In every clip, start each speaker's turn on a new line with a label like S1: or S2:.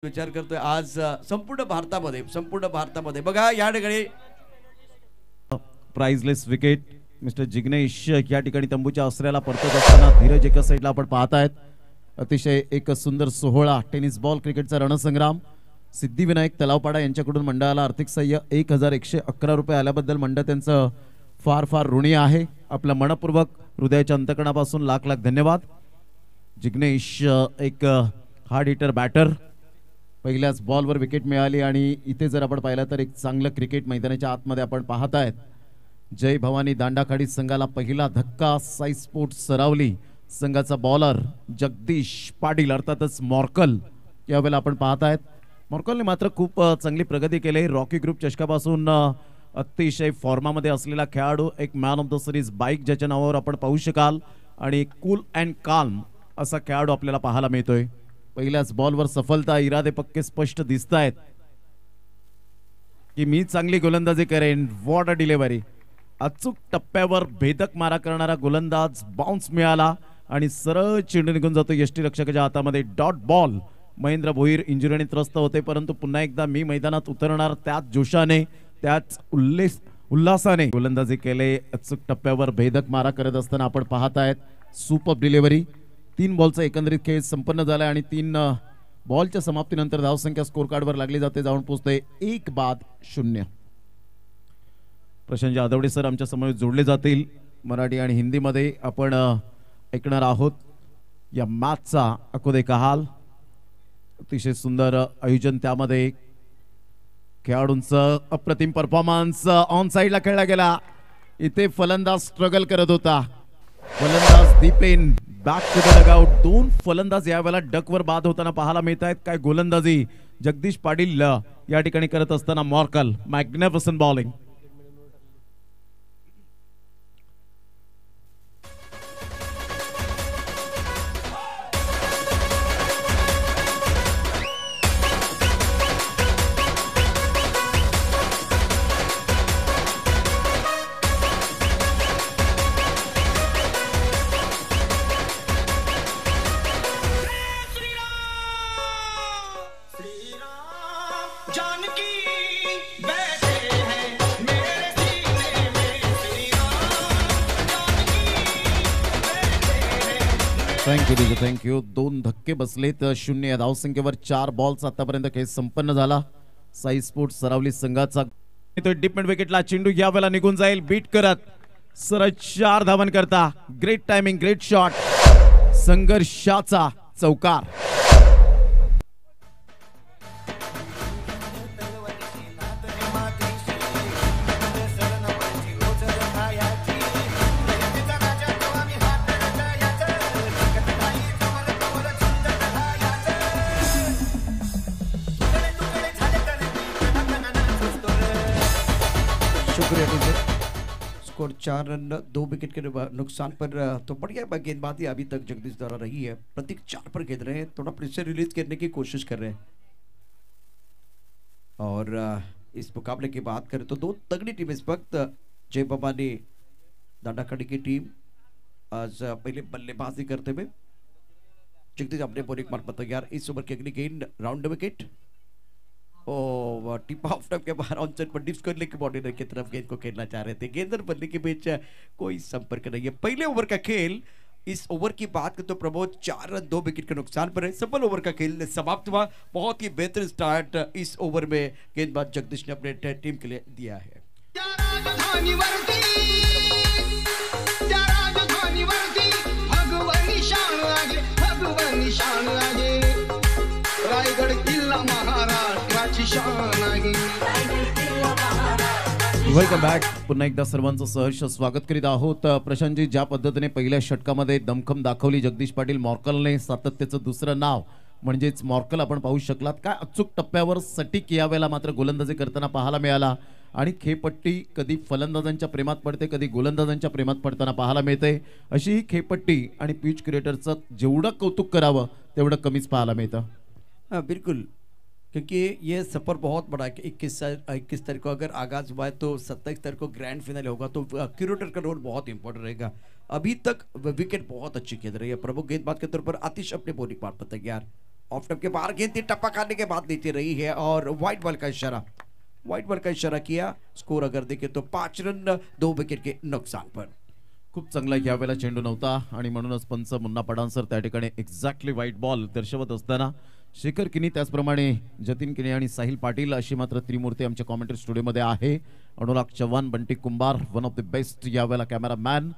S1: विचार करतोय आज संपूर्ण भारतामध्ये बघा या ठिकाणी
S2: प्राइजलेस विकेट मिस्टर जिग्नेश या ठिकाणी तंबूच्या आसऱ्याला परतत असताना धीरज एका साईडला आपण पाहतायत. अतिशय एक सुंदर सोहळा टेनिस बॉल क्रिकेटचा रणसंग्राम. सिद्धिविनायक तलावपाडा यांच्याकडून मंडळाला आर्थिक सहाय्य 1111 रुपये आल्याबद्दल मंडळ त्यांचं फार फार ऋणी आहे. आपलं मनपूर्वक हृदयाच्या अंतकणापासून लाख लाख धन्यवाद. जिग्नेश एक हार्ड हिटर बॅटर, पहिल्याच बॉलवर विकेट मिळाली आणि इथे जर आपण पाहिलं तर एक चांगलं क्रिकेट मैदानाच्या आतमध्ये आपण पाहतायत. जय भवानी दांडाखाडी संघाला पहिला धक्का. साई स्पोर्ट्स सरावली संघाचा बॉलर जगदीश पाटील अर्थातच मॉर्कल यावेळेला आपण पाहतायत. मॉर्कलने मात्र खूप चांगली प्रगती केली. रॉकी ग्रुप चषकापासून अतिशय फॉर्मामध्ये असलेला खेळाडू, एक man of the series bike ज्याच्या नावावर आपण पाहू शकाल आणि कूल अँड काल्म असा खेळाडू आपल्याला पाहायला मिळतोय. पहिल्याच बॉलवर सफलता, इरादे पक्के स्पष्ट दिसत आहेत की मी चांगली गोलंदाजी करेन. What a delivery. अचूक टप्प्यावर भेदक मारा करणारा गोलंदाज. बाउन्स मिळाला आणि सरळ चेंडू निघून जातो यष्टीरक्षकाच्या हातामध्ये. Dot ball. महेंद्र भोईर इंजुरीने त्रस्त होते, परंतु पुन्हा एकदा मी मैदानात उतरणार त्याच जोशाने त्याच उल्हासाने गोलंदाजी केले. अचूक टप्प्यावर भेदक मारा करत असताना आपण पाहतायत. Super delivery. 3 बॉलचा एकंदरीत खेळ संपन्न झाला आणि 3 बॉलच्या समाप्तीनंतर धावसंख्या स्कोर कार्डवर लागली जाते. जाऊन पोहोचते 1-0. प्रशांत जाधवडे सर आमच्या समोर जोडले जातील. मराठी आणि हिंदीमध्ये आपण ऐकणार आहोत या मॅचचा अकोदे का हाल. अतिशय सुंदर आयोजन, त्यामध्ये खेळाडूंचं अप्रतिम परफॉर्मन्स. ऑन साइडला खेळला गेला. इथे फलंदाज स्ट्रगल करत होता. फलंदाज Dipen back to the dugout. 2 फलंदाज यावेळेला डकवर बाद होताना पाहायला मिळत आहेत. काय गोलंदाजी जगदीश पाटील या ठिकाणी करत असताना. मॉर्कल मॅग्निफिसंट बॉलिंग. थँक्यू. 2 धक्के बसलेत. 0 या धावसंख्येवर 4 बॉल्स आतापर्यंत खेळ संपन्न झाला. साई स्पोर्ट्स सरावली संघाचा डिपमेंट विकेटला चेंडू यावेळेला निघून जाईल बीट करत. सरळ 4 धावन करता. Great timing, great shot. संघर्षाचा चौकार.
S1: स्कोर 4 रन 2 विकेट के नुकसान पर. तो बढ़िया गेंदबाजी अभी तक जगदीश द्वारा रही है. प्रतीक 4 पर खेल रहे हैं, थोड़ा प्रेशर रिलीज करने की कोशिश कर रहे हैं. और इस मुकाबले की बात करें तो 2 तगड़ी टीम इस वक्त. जय भवानी दांडाखड़ी की टीम आज पहले बल्लेबाजी करते हुए. जगदीश अपने बॉलिंग मार्फत तैयार. इस ओवर की अगली गेंद round wicket. Tip off time के बाहर ऑन साइड पर डिप्स करने की बॉर्डर की तरफ गेंद को खेलना चाह रहे थे. गेंद और बल्ले के बीच कोई संपर्क नहीं है. पहले ओवर का खेल. इस ओवर की बात करें तो प्रमोद 4 रन 2 विकेट के नुकसान पर है. सफल ओवर का खेल समाप्त हुआ. बहुत ही बेहतरीन स्टार्ट इस ओवर में गेंदबाज जगदीश ने अपने टीम के लिए दिया है.
S2: Welcome back. पुन्हा एकदा सर्वांचं सहर्ष स्वागत करीत आहोत. प्रशांतजी, ज्या पद्धतीने पहिल्या षटकामध्ये दमखम दाखवली जगदीश पाटील मॉर्कलने, सातत्याचं दुसरं नाव म्हणजेच मॉर्कल आपण पाहू शकलात. काय अचूक टप्प्यावर सटीक यावेळेला मात्र गोलंदाजी करताना पाहायला मिळाला. आणि खेळपट्टी कधी फलंदाजांच्या प्रेमात पडते, कधी गोलंदाजांच्या प्रेमात पडताना पाहायला मिळते. अशी ही खेळपट्टी आणि पिच क्रिएटरचं जेवढं कौतुक करावं तेवढं कमीच पाहायला मिळतं.
S1: बिल्कुल, क्योंकि ये सफ़र बहुत बड़ा है कि 21 तारीख को अगर आगाज़ हुआ है तो 27 तारीख को ग्रैंड फाइनल होगा, तो क्यूरेटर का रोल बहुत इंपॉर्टेंट रहेगा। अभी तक विकेट बहुत अच्छी खेल रही है। प्रमुख गेंदबाज के तौर पर आतिश अपने बॉलिंग पार्ट पर तैयार। ऑफ स्टंप के बाहर गेंद थी, टप्पा खाने के बाद नीचे रही है और व्हाइट बॉल का इशारा, व्हाइट बॉल का इशारा किया। स्कोर अगर देखें तो 5 रन 2 विकेट के नुकसान पर।
S2: खूप चांगला यावेळेला चेंडू नव्हता आणि म्हणूनच पंच मुन्ना पडानसर त्या ठिकाणी एक्झॅक्टली व्हाईट बॉल दर्शवत असताना शेखर किनी, त्याचप्रमाणे जतीन किनी आणि साहिल पाटील अशी मात्र त्रिमूर्ती आमच्या कॉमेंट्री स्टुडिओमध्ये आहे। अनुराग चव्हाण, बंटी कुंभार, वन ऑफ द बेस्ट यावेळेला कॅमेरामॅन।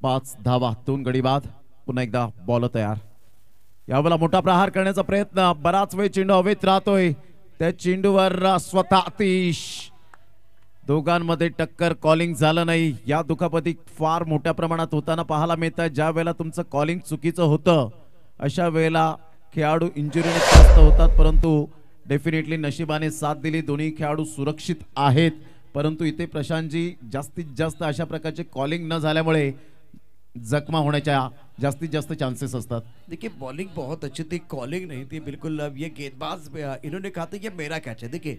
S2: 5 धावा 2 गडी बाद। पुन्हा एकदा बॉल तयार। यावेळेला मोठा प्रहार करण्याचा प्रयत्न, बराच वेळ चेंडू हवेत राहतोय, त्या चेंडूवर स्वतः आतिश, दोघांमध्ये टक्कर, कॉलिंग झालं नाही। या दुखापती फार मोठ्या प्रमाणात होताना पाहायला मिळतात। ज्या वेळेला तुमचं कॉलिंग चुकीचं होतं अशा वेळेला खेळाडू इंजुरीने त्रस्त होतात, परंतु डेफिनेटली नशिबाने साथ दिली, दोन्ही खेळाडू सुरक्षित आहेत। परंतु इथे प्रशांतजी जास्तीत जास्त अशा प्रकारचे कॉलिंग न झाल्यामुळे जखमा होण्याच्या जास्तीत जास्त चांसेस असतात।
S1: देखिए बॉलिंग बहुत अच्छी थी, कॉलिंग नहीं थी बिल्कुल। अब ये गेंदबाज इन्होंने कहा था ये मेरा कैच है। देखिए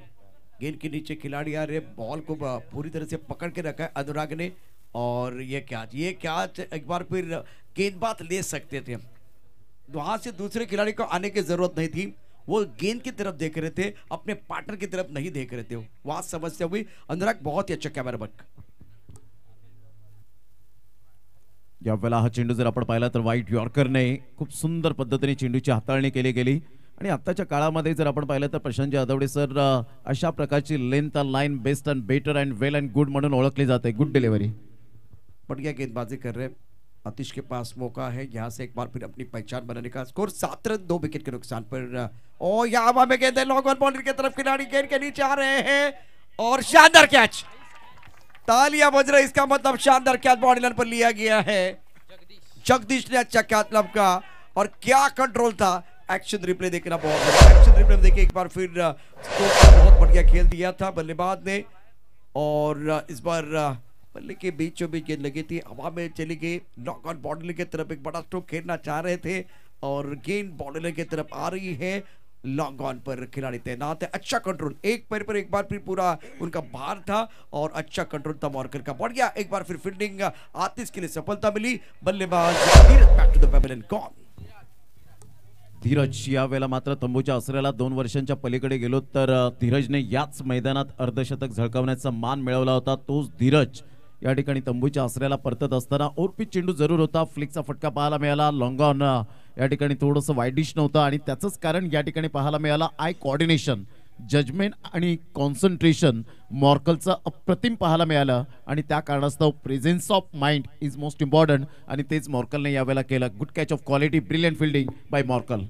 S1: गेंद के नीचे खिलाड़ी आ रहे, बॉल को पूरी तरह से पकड़ के रखा है अनुराग ने, और ये कैच एक बार फिर गेंदबाज ले सकते थे। वहां से दूसरे खिलाड़ी को आने की जरूरत नहीं थी, वो गेंद की तरफ देख रहे थे, अपने पार्टनर की तरफ नहीं देख रहे थे। वहां समस्या हुई। अनुराग बहुत ही अच्छा कैमरामैन।
S2: यावेळेला हा चेंडू जर आपण पाहिला तर व्हाईट यॉर्करने खूप सुंदर पद्धतीने चेंडूची हाताळणी केली गेली आणि आताच्या काळामध्ये जर आपण पाहिलं तर प्रशांत जाधवडे सर अशा प्रकारची length line best and better and well and good म्हणून ओळखली जाते। गुड डिलीवरी,
S1: बढ़िया गेंदबाजी कर रहे। आतिश के पास मौका है यहाँ से एक बार फिर अपनी पहचान बनाने का। स्कोर 7 रन 2 विकेट के नुकसान पर। और यहाँ हवा में गेंद है, लॉन्ग ऑन बाउंड्री की तरफ खिलाड़ी गेंद के नीचे आ रहे हैं और शानदार कैच। तालियां बज रही, इसका मतलब शानदार कैच बॉडी लाइन पर लिया गया है। जगदीश ने अच्छा कैच लपका और क्या कंट्रोल था। एक्शन रिप्ले देखना बहुत बढ़िया। एक्शन रिप्ले में देखिए एक बार फिर बहुत बढ़िया खेल दिया था बल्लेबाज ने, और इस बार बल्ले के बीचों बीच गेंद लगी थी, हवा में चली गई। लॉन्ग ऑन बाउंड्री की तरफ एक बड़ा स्ट्रोक खेलना चाह रहे थे और गेंद बाउंड्री की तरफ आ रही है। लॉन्ग ऑन पर खिलाड़ी तैनात है। अच्छा कंट्रोल, एक पैर पर एक बार फिर पूरा उनका भार था और अच्छा कंट्रोल था मॉर्कर का। बढ़िया एक बार फिर फील्डिंग आतिश के लिए सफलता मिली। बल्लेबाज back to the pavilion gone.
S2: धीरज यावेळेला मात्र तंबूच्या आसऱ्याला 2 वर्षांच्या पलीकडे गेलो तर धीरजने याच मैदानात अर्धशतक झळकावण्याचा मान मिळवला होता। तोच धीरज या ठिकाणी तंबूच्या आसऱ्याला परतत असताना ओरपीच चेंडू जरूर होता, फ्लिकचा फटका पाहायला मिळाला। लॉंग ऑन या ठिकाणी थोडंसं वाईडिश नव्हतं आणि त्याचंच कारण या ठिकाणी पाहायला मिळाला आय कोऑर्डिनेशन, जजमेंट आणि कॉन्सन्ट्रेशन मॉर्कलचं अप्रतिम पाहायला मिळालं आणि त्या कारणास्तव presence of mind is most important आणि तेच मॉर्कलने यावेळेला केलं। Good catch of quality, brilliant fielding by Morkel.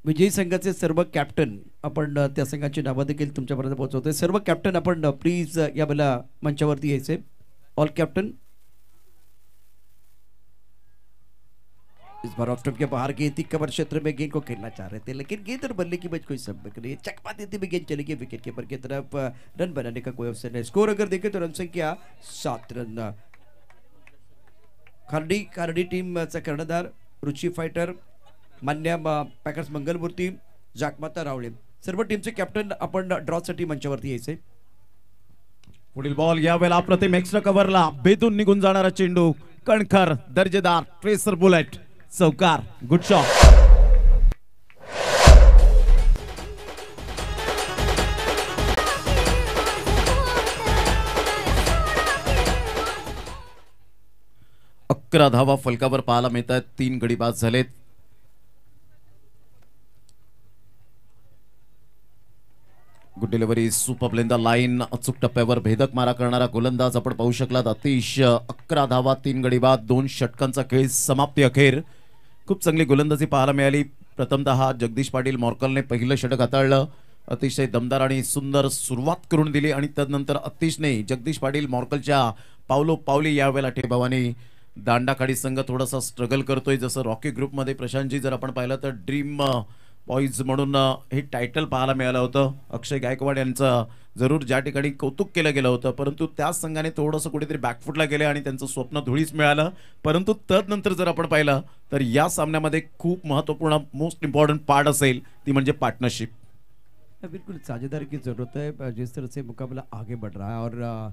S1: विजयी संघाचे सर्व कॅप्टन आपण त्या संघाची नावं देखील तुमच्यापर्यंत पोहोचवतोय। सर्व कॅप्टन आपण प्लीज या वेळेला मंचावरती यायचे। All captain. इस बार ऑफ स्टंप के बाहर गेंद थी, कवर क्षेत्र में गेंद को खेलना चाह रहे थे लेकिन गेंद और बल्ले की बीच कोई संपर्क नहीं। चकमा देते भी गेंद चली गई विकेट कीपर की तरफ, रन बनाने का कोई अवसर नहीं। स्कोर अगर देखें तो रन संख्या 7 रन। खारडी टीमचा कर्णधार रुची फायटर, मान्य पॅकर्स मंगलमूर्ती, जाकमाता रावळे, सर्व टीमचे कॅप्टन आपण ड्रॉसाठी मंचावरती यायचे।
S2: पुढील बॉल यावेळेला अप्रतिम एक्स्ट्रा कव्हरला बेदून निघून जाणारा चेंडू, कणखर दर्जेदार ट्रेसर बुलेट, चौकार, गुड शॉट। अकरा धावा फलकावर पाहायला मिळतात, 3 गडी बाद झालेत। गुड डिलिव्हरी, सुपर लेंदा लाईन, अचूक टप्प्यावर भेदक मारा करणारा गोलंदाज आपण पाहू शकलात। अतिश 11 धावा 3 गडी बाद, 2 षटकांचा खेळ समाप्ती अखेर। खूप चांगली गोलंदाजी पाहायला मिळाली। प्रथमतः जगदीश पाटील मॉर्कलने पहिलं षटक हाताळलं, अतिशय दमदार आणि सुंदर सुरुवात करून दिली आणि त्यानंतर अतिशने जगदीश पाटील मॉर्कलच्या पावलो पावली यावेळेला ठेभावाने दांडाखाडी संघ थोडासा स्ट्रगल करतोय। जसं रॉकी ग्रुपमध्ये प्रशांतजी जर आपण पाहिलं तर ड्रीम बॉईज म्हणून हे टायटल पाहायला मिळालं होतं। अक्षय गायकवाड यांचं जरूर ज्या ठिकाणी कौतुक केलं गेलं होतं, परंतु त्याच संघाने थोडंसं कुठेतरी बॅकफुटला गेले आणि त्यांचं स्वप्न धुळीस मिळालं। परंतु तदनंतर जर आपण पाहिलं तर या सामन्यामध्ये खूप महत्त्वपूर्ण मोस्ट इम्पॉर्टंट पार्ट असेल ती म्हणजे पार्टनरशिप।
S1: बिल्कुल साझेदारी की जरूरत है। जिस तरह से मुकाबला आगे बढ़ रहा है और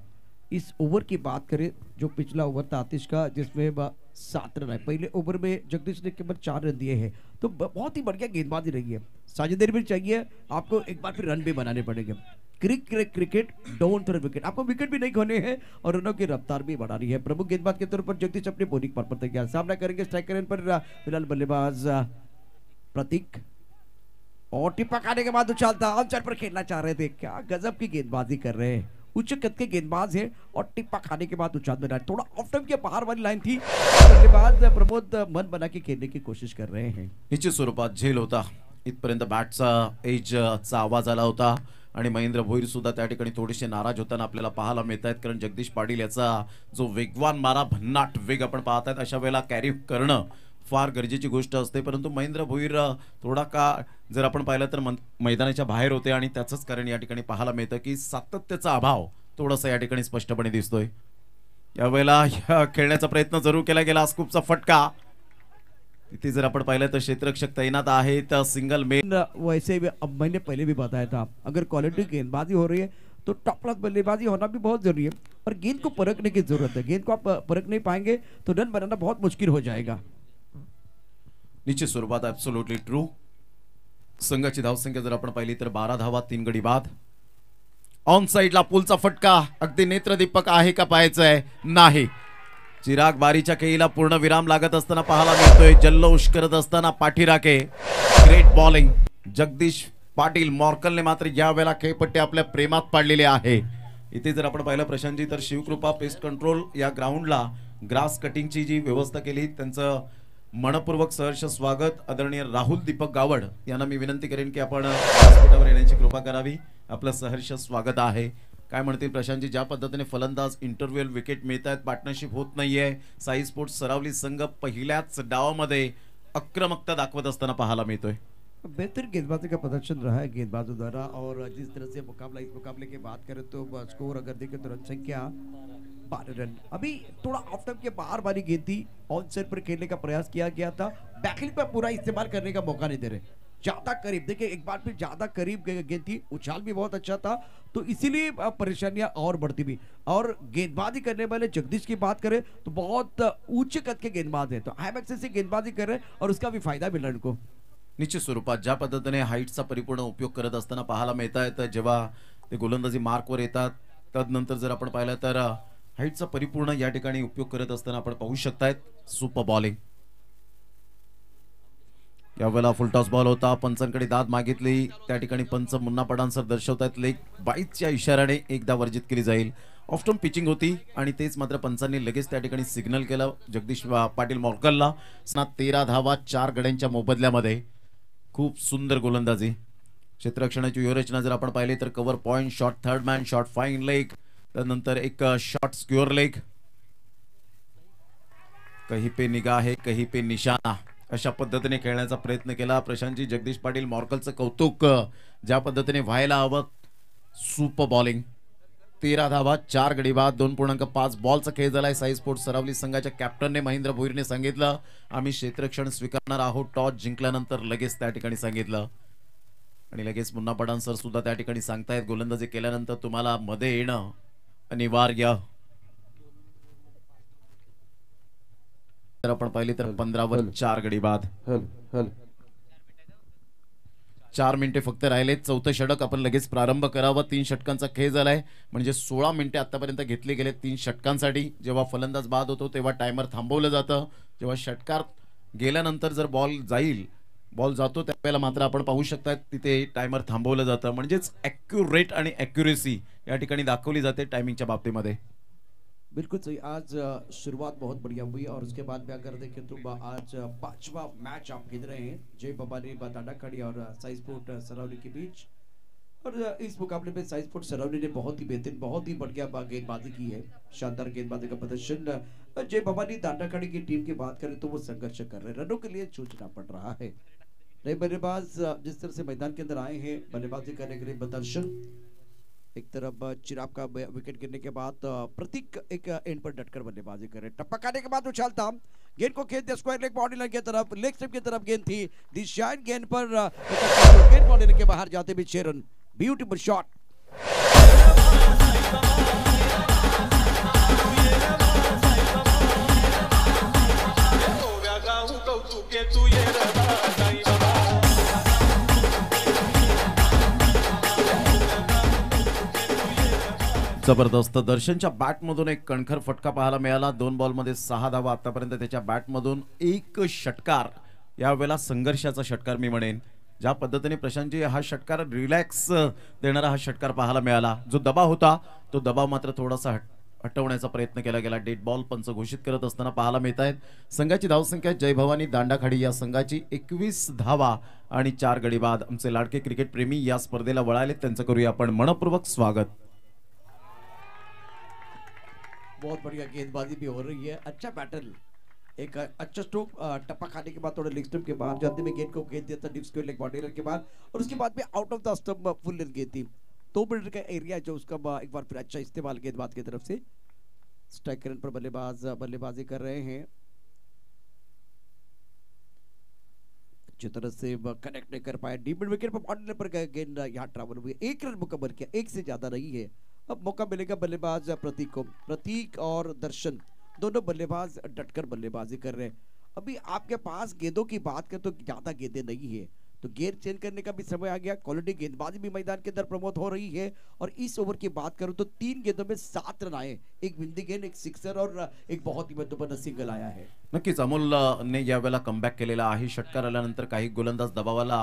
S1: इस ओवर की बात करें, जो पिछला ओवर था आतिश का, जिसमें 7 रन है, पहले ओवर में जगदीश ने केवल 4 रन दिए हैं, तो बहुत ही बढ़िया गेंदबाजी रही है। साझेदारी भी चाहिए आपको, एक बार फिर रन भी बनाने पड़ेंगे। क्रिकेट डोंट थ्रो विकेट, आपको विकेट भी नहीं खोने हैं और रनों की रफ्तार भी बढ़ानी है। प्रमुख गेंदबाज के तौर पर जगदीश अपने बॉलिंग पर तैयार, सामना करेंगे स्ट्राइकर एंड पर फिलहाल बल्लेबाज प्रतीक। और टिप्पा खाने के बाद उछालता आउटसाइड पर खेलना चाह रहे थे, क्या गजब की गेंदबाजी कर रहे हैं, उच्च कद के गेंदबाज है और टिप्पा खाने के बाद उछाल में थोड़ा ऑफ टाइम के बाहर वाली लाइन थी, बल्लेबाज प्रमोद मन बना के खेलने की कोशिश कर रहे हैं।
S2: निश्चित स्वरूपात झेल होता, इथपर्यंत बॅटचा एजचा आवाज आला होता आणि महेंद्र भोईर सुद्धा त्या ठिकाणी थोडेसे नाराज होताना आपल्याला पाहायला मिळत आहेत, कारण जगदीश पाटील याचा जो वेगवान मारा, भन्नाट वेग आपण पाहत आहेत, अशा वेळेला कॅरी करणं फार गरजेची गोष्ट असते। परंतु महेंद्र भोईर थोडा का जर आपण पाहिलं तर मैदानाच्या बाहेर होते आणि त्याचंच कारण या ठिकाणी पाहायला मिळतं की सातत्याचा अभाव थोडासा या ठिकाणी स्पष्टपणे दिसतोय। यावेळेला खेळण्याचा प्रयत्न जरूर केला गेला, स्कूपचा फटका तिथे जर आपण पाहिलं तर क्षेत्ररक्षक तैनात आहे, तर सिंगल मेन।
S1: वैसे भी अब मैंने पहले भी बताया था, अगर क्वालिटी गेंदबाजी हो रही है तो टॉप क्लास बल्लेबाजी होना भी बहुत जरूरी है, और गेंद को परखने की जरूरत है। गेंद को आप परख नहीं पाएंगे तो रन बनाना बहुत मुश्किल हो जाएगा।
S2: निश्चित स्वरूपात ॲब्सोल्युटली ट्रू। संघाची धावसंख्या जर आपण पाहिली तर 12 धावा 3 गडी बाद। ऑन साइडला पुलचा फटका अगदी नेत्रदीपक आहे का पाहायचं आहे, नाही। चिराग बारीच्या खेळीला पूर्ण विराम लागत असताना पाहायला मिळतोय, जल्लोष करत असताना पाठीराखे। ग्रेट बॉलिंग जगदीश पाटील मॉर्कलने मात्र या वेळेला खेळपट्टी आपल्या प्रेमात पाडलेले आहे। इथे जर आपण पाहिलं प्रशांतजी, तर शिवकृपा पेस्ट कंट्रोल या ग्राउंडला ग्रास कटिंगची जी व्यवस्था केली, त्यांचं मनपूर्वक सहर्ष स्वागत। आदरणीय राहुल दीपक गावड यांना मी विनंती करेन की आपण व्यासपीठावर येण्याची कृपा करावी, आपलं सहर्ष स्वागत आहे। काय म्हणतील प्रशांतजी, ज्या पद्धतीने फलंदाज इंटरव्ह्यूल विकेट मिळतात, पार्टनरशिप होत नाहीये, साई स्पोर्ट्स सरावली संघ पहिल्याच डावामध्ये आक्रमकता दाखवत असताना पाहायला मिळतोय।
S1: बेहतर गेंदबाजी का प्रदर्शन रहा है गेंदबाजों द्वारा, और जिस तरह से मुकाबला, इस मुकाबले की बात करें तो स्कोर अगर देखें तो रन संख्या 12 रन। अभी थोड़ा ऑफ टाइम के बाहर वाली गेंद थी, ऑन साइड पर खेलने का प्रयास किया गया था, बैकलिंग पर पूरा इस्तेमाल करने का मौका नहीं दे रहे, ज्यादा करीब देखिए, एक बार फिर ज्यादा करीब गेंद थी, उछाल भी बहुत अच्छा था, तो इसीलिए परेशानियां और बढ़ती भी। और गेंदबाजी करने वाले जगदीश की बात करें तो बहुत ऊंचे कद के गेंदबाज हैं, तो हाई एक्सेस से गेंदबाजी कर रहे हैं और उसका भी फायदा मिला उनको।
S2: निश्चित स्वरूपात ज्या पद्धतीने हाईटचा परिपूर्ण उपयोग करत असताना पाहायला मिळतात, जेव्हा ते गोलंदाजी मार्कवर येतात, तदनंतर जर आपण पाहिलं तर हाईटचा परिपूर्ण या ठिकाणी उपयोग करत असताना आपण पाहू शकतायत। सुपर बॉलिंग यावेळेला फुल टॉस बॉल होता, पंचांकडे दाद मागितली, त्या ठिकाणी पंच मुन्ना पडांसर दर्शवतात, लेग बाईटच्या इशाऱ्याने एकदा वर्जित केली जाईल। ऑफ टर्म पिचिंग होती आणि तेच मात्र पंचांनी लगेच त्या ठिकाणी सिग्नल केलं जगदीश पाटील मॉर्कलला। 13 धावा 4 गड्यांच्या मोबदल्यामध्ये, खूप सुंदर गोलंदाजी। क्षेत्ररक्षणाची व्यूहरचना जर आपण पाहिली तर cover point, shot third man, shot fine leg, त्यानंतर एक शॉट स्क्वेअर लेग, कहीं पे निगाह है कहीं पे निशाना, अशा पद्धतीने खेळण्याचा प्रयत्न केला प्रशांतजी। जगदीश पाटील मॉर्कलचं कौतुक ज्या पद्धतीने व्हायला हवं। सुपर बॉलिंग, 13 धावा 4 गडी बाद, 2.5 बॉलचा खेळ झालाय। साई स्पोर्ट्स सरावली संघाच्या कॅप्टनने महेंद्र भोईरने सांगितलं, आम्ही क्षेत्ररक्षण स्वीकारणार आहोत, टॉस जिंकल्यानंतर लगेच त्या ठिकाणी सांगितलं, आणि लगेच मुन्ना पडान सर सुद्धा त्या ठिकाणी सांगतायत, गोलंदाजी केल्यानंतर तुम्हाला मध्ये येणं अनिवार्य। तर आपण पाहिले तर 15 वर 4 गडी बाद। 4 मिनिटे फक्त राहिले, चौथं षटक आपण लगेच प्रारंभ करावा। 3 षटकांचा खेळ झालाय, म्हणजे 16 मिनिटे आतापर्यंत घेतले गेले 3 षटकांसाठी। जेव्हा फलंदाज बाद होतो तेव्हा टायमर थांबवलं जातं, जेव्हा षटकार गेल्यानंतर जर बॉल जातो त्यावेळेला मात्र आपण पाहू शकता तिथे टायमर थांबवलं जातं, म्हणजेच ॲक्युरेट आणि ॲक्युरेसी या ठिकाणी दाखवली जाते टायमिंगच्या बाबतीमध्ये।
S1: बिल्कुल सही, आज शुरुआत बहुत बढ़िया हुई, और उसके बाद भी अगर देखें तो आज 5वां मैच आप खेल रहे हैं जय भवानी दांडाखड़ी और साई स्पोर्ट सरावली के बीच, और इस मुकाबले में साई स्पोर्ट सरावली ने बहुत ही बेहतरीन, बहुत ही बढ़िया गेंदबाजी की है, शानदार गेंदबाजी का प्रदर्शन। जय भवानी दांडाखड़ी की टीम की बात करें तो वो संघर्ष कर रहे हैं, रनों के लिए जूझना पड़ रहा है। नए बल्लेबाज जिस तरह से मैदान के अंदर आए हैं बल्लेबाजी करने के लिए प्रदर्शन, एक तरफ चिराग का विकेट गिरने के बाद प्रतीक एक एंड पर डटकर बल्लेबाजी करे, टप्पा खाने के बाद उछालता गेंद को खेल दिया स्क्वायर लेग बाउंड्री लाइन की तरफ, लेग स्टंप की तरफ गेंद थी, दिशाइन गेंद पर गेंद बाउंड्री लाइन के बाहर जाते भी 6 रन, ब्यूटीफुल शॉट।
S3: कौतुके तू ये रहा
S2: जबरदस्त दर्शनच्या बॅटमधून एक कणखर फटका पाहायला मिळाला. 2 बॉलमध्ये 6 धावा. आतापर्यंत त्याच्या बॅटमधून एक षटकार, यावेळेला संघर्षाचा षटकार मी म्हणेन. ज्या पद्धतीने प्रशांतजी हा षटकार रिलॅक्स देणारा हा षटकार पाहायला मिळाला. जो दबाव होता तो दबाव मात्र थोडासा हटवण्याचा प्रयत्न केला गेला. डेड बॉल पंच घोषित करत असताना पाहायला मिळत आहेत. संघाची धावसंख्या जय भवानी दांडाखाडी या संघाची 21 धावा आणि 4 गडी बाद. आमचे लाडके क्रिकेट प्रेमी या स्पर्धेला वळाले, त्यांचं करूया आपण मनपूर्वक स्वागत.
S1: बहुत बढ़िया गेंदबाजी भी हो रही है. अच्छा बैटल, एक अच्छा स्ट्रोक टप्पा खाने के बाद थोड़ा लेग स्टंप के बाद जल्दी में गेंद को गेंद दिया था, डिप स्क्वायर लेग बॉडी के बाद, और उसके बाद भी out of the stump full length गेंद थी. 2 मीटर का एरिया जो उसका एक बार फिर अच्छा इस्तेमाल गेंदबाज की तरफ से. स्ट्राइक रन पर बल्लेबाज बल्लेबाजी कर रहे हैं. अच्छी तरह से कनेक्ट नहीं कर पाए. डीप मिड विकेट पर बॉडी पर गेंद यहाँ ट्रैवल हुई. 1 रन मुकम्मल किया, 1 से ज्यादा नहीं है. अब मौका मिलेगा बल्लेबाज प्रतीक को. प्रतीक और दर्शन दोनों बल्लेबाज डटकर बल्लेबाजी कर रहे हैं. अभी आपके पास गेंदों की बात करें तो ज्यादा गेंदें नहीं है, तो गेंद चेंज करने का भी समय आ गया. क्वालिटी गेंदबाजी भी मैदान के अंदर प्रमोट हो रही है. और इस ओवर की बात करूं तो 3 गेंदों में 7 रन आए. एक विंदी गेंद, एक सिक्सर और एक बहुत ही महत्वपूर्ण सिंगल आया है.
S2: नक्कीच अमोलने यावेळेला कमबॅक केलेला आहे. षटकार आल्यानंतर काही गोलंदाज दबावाला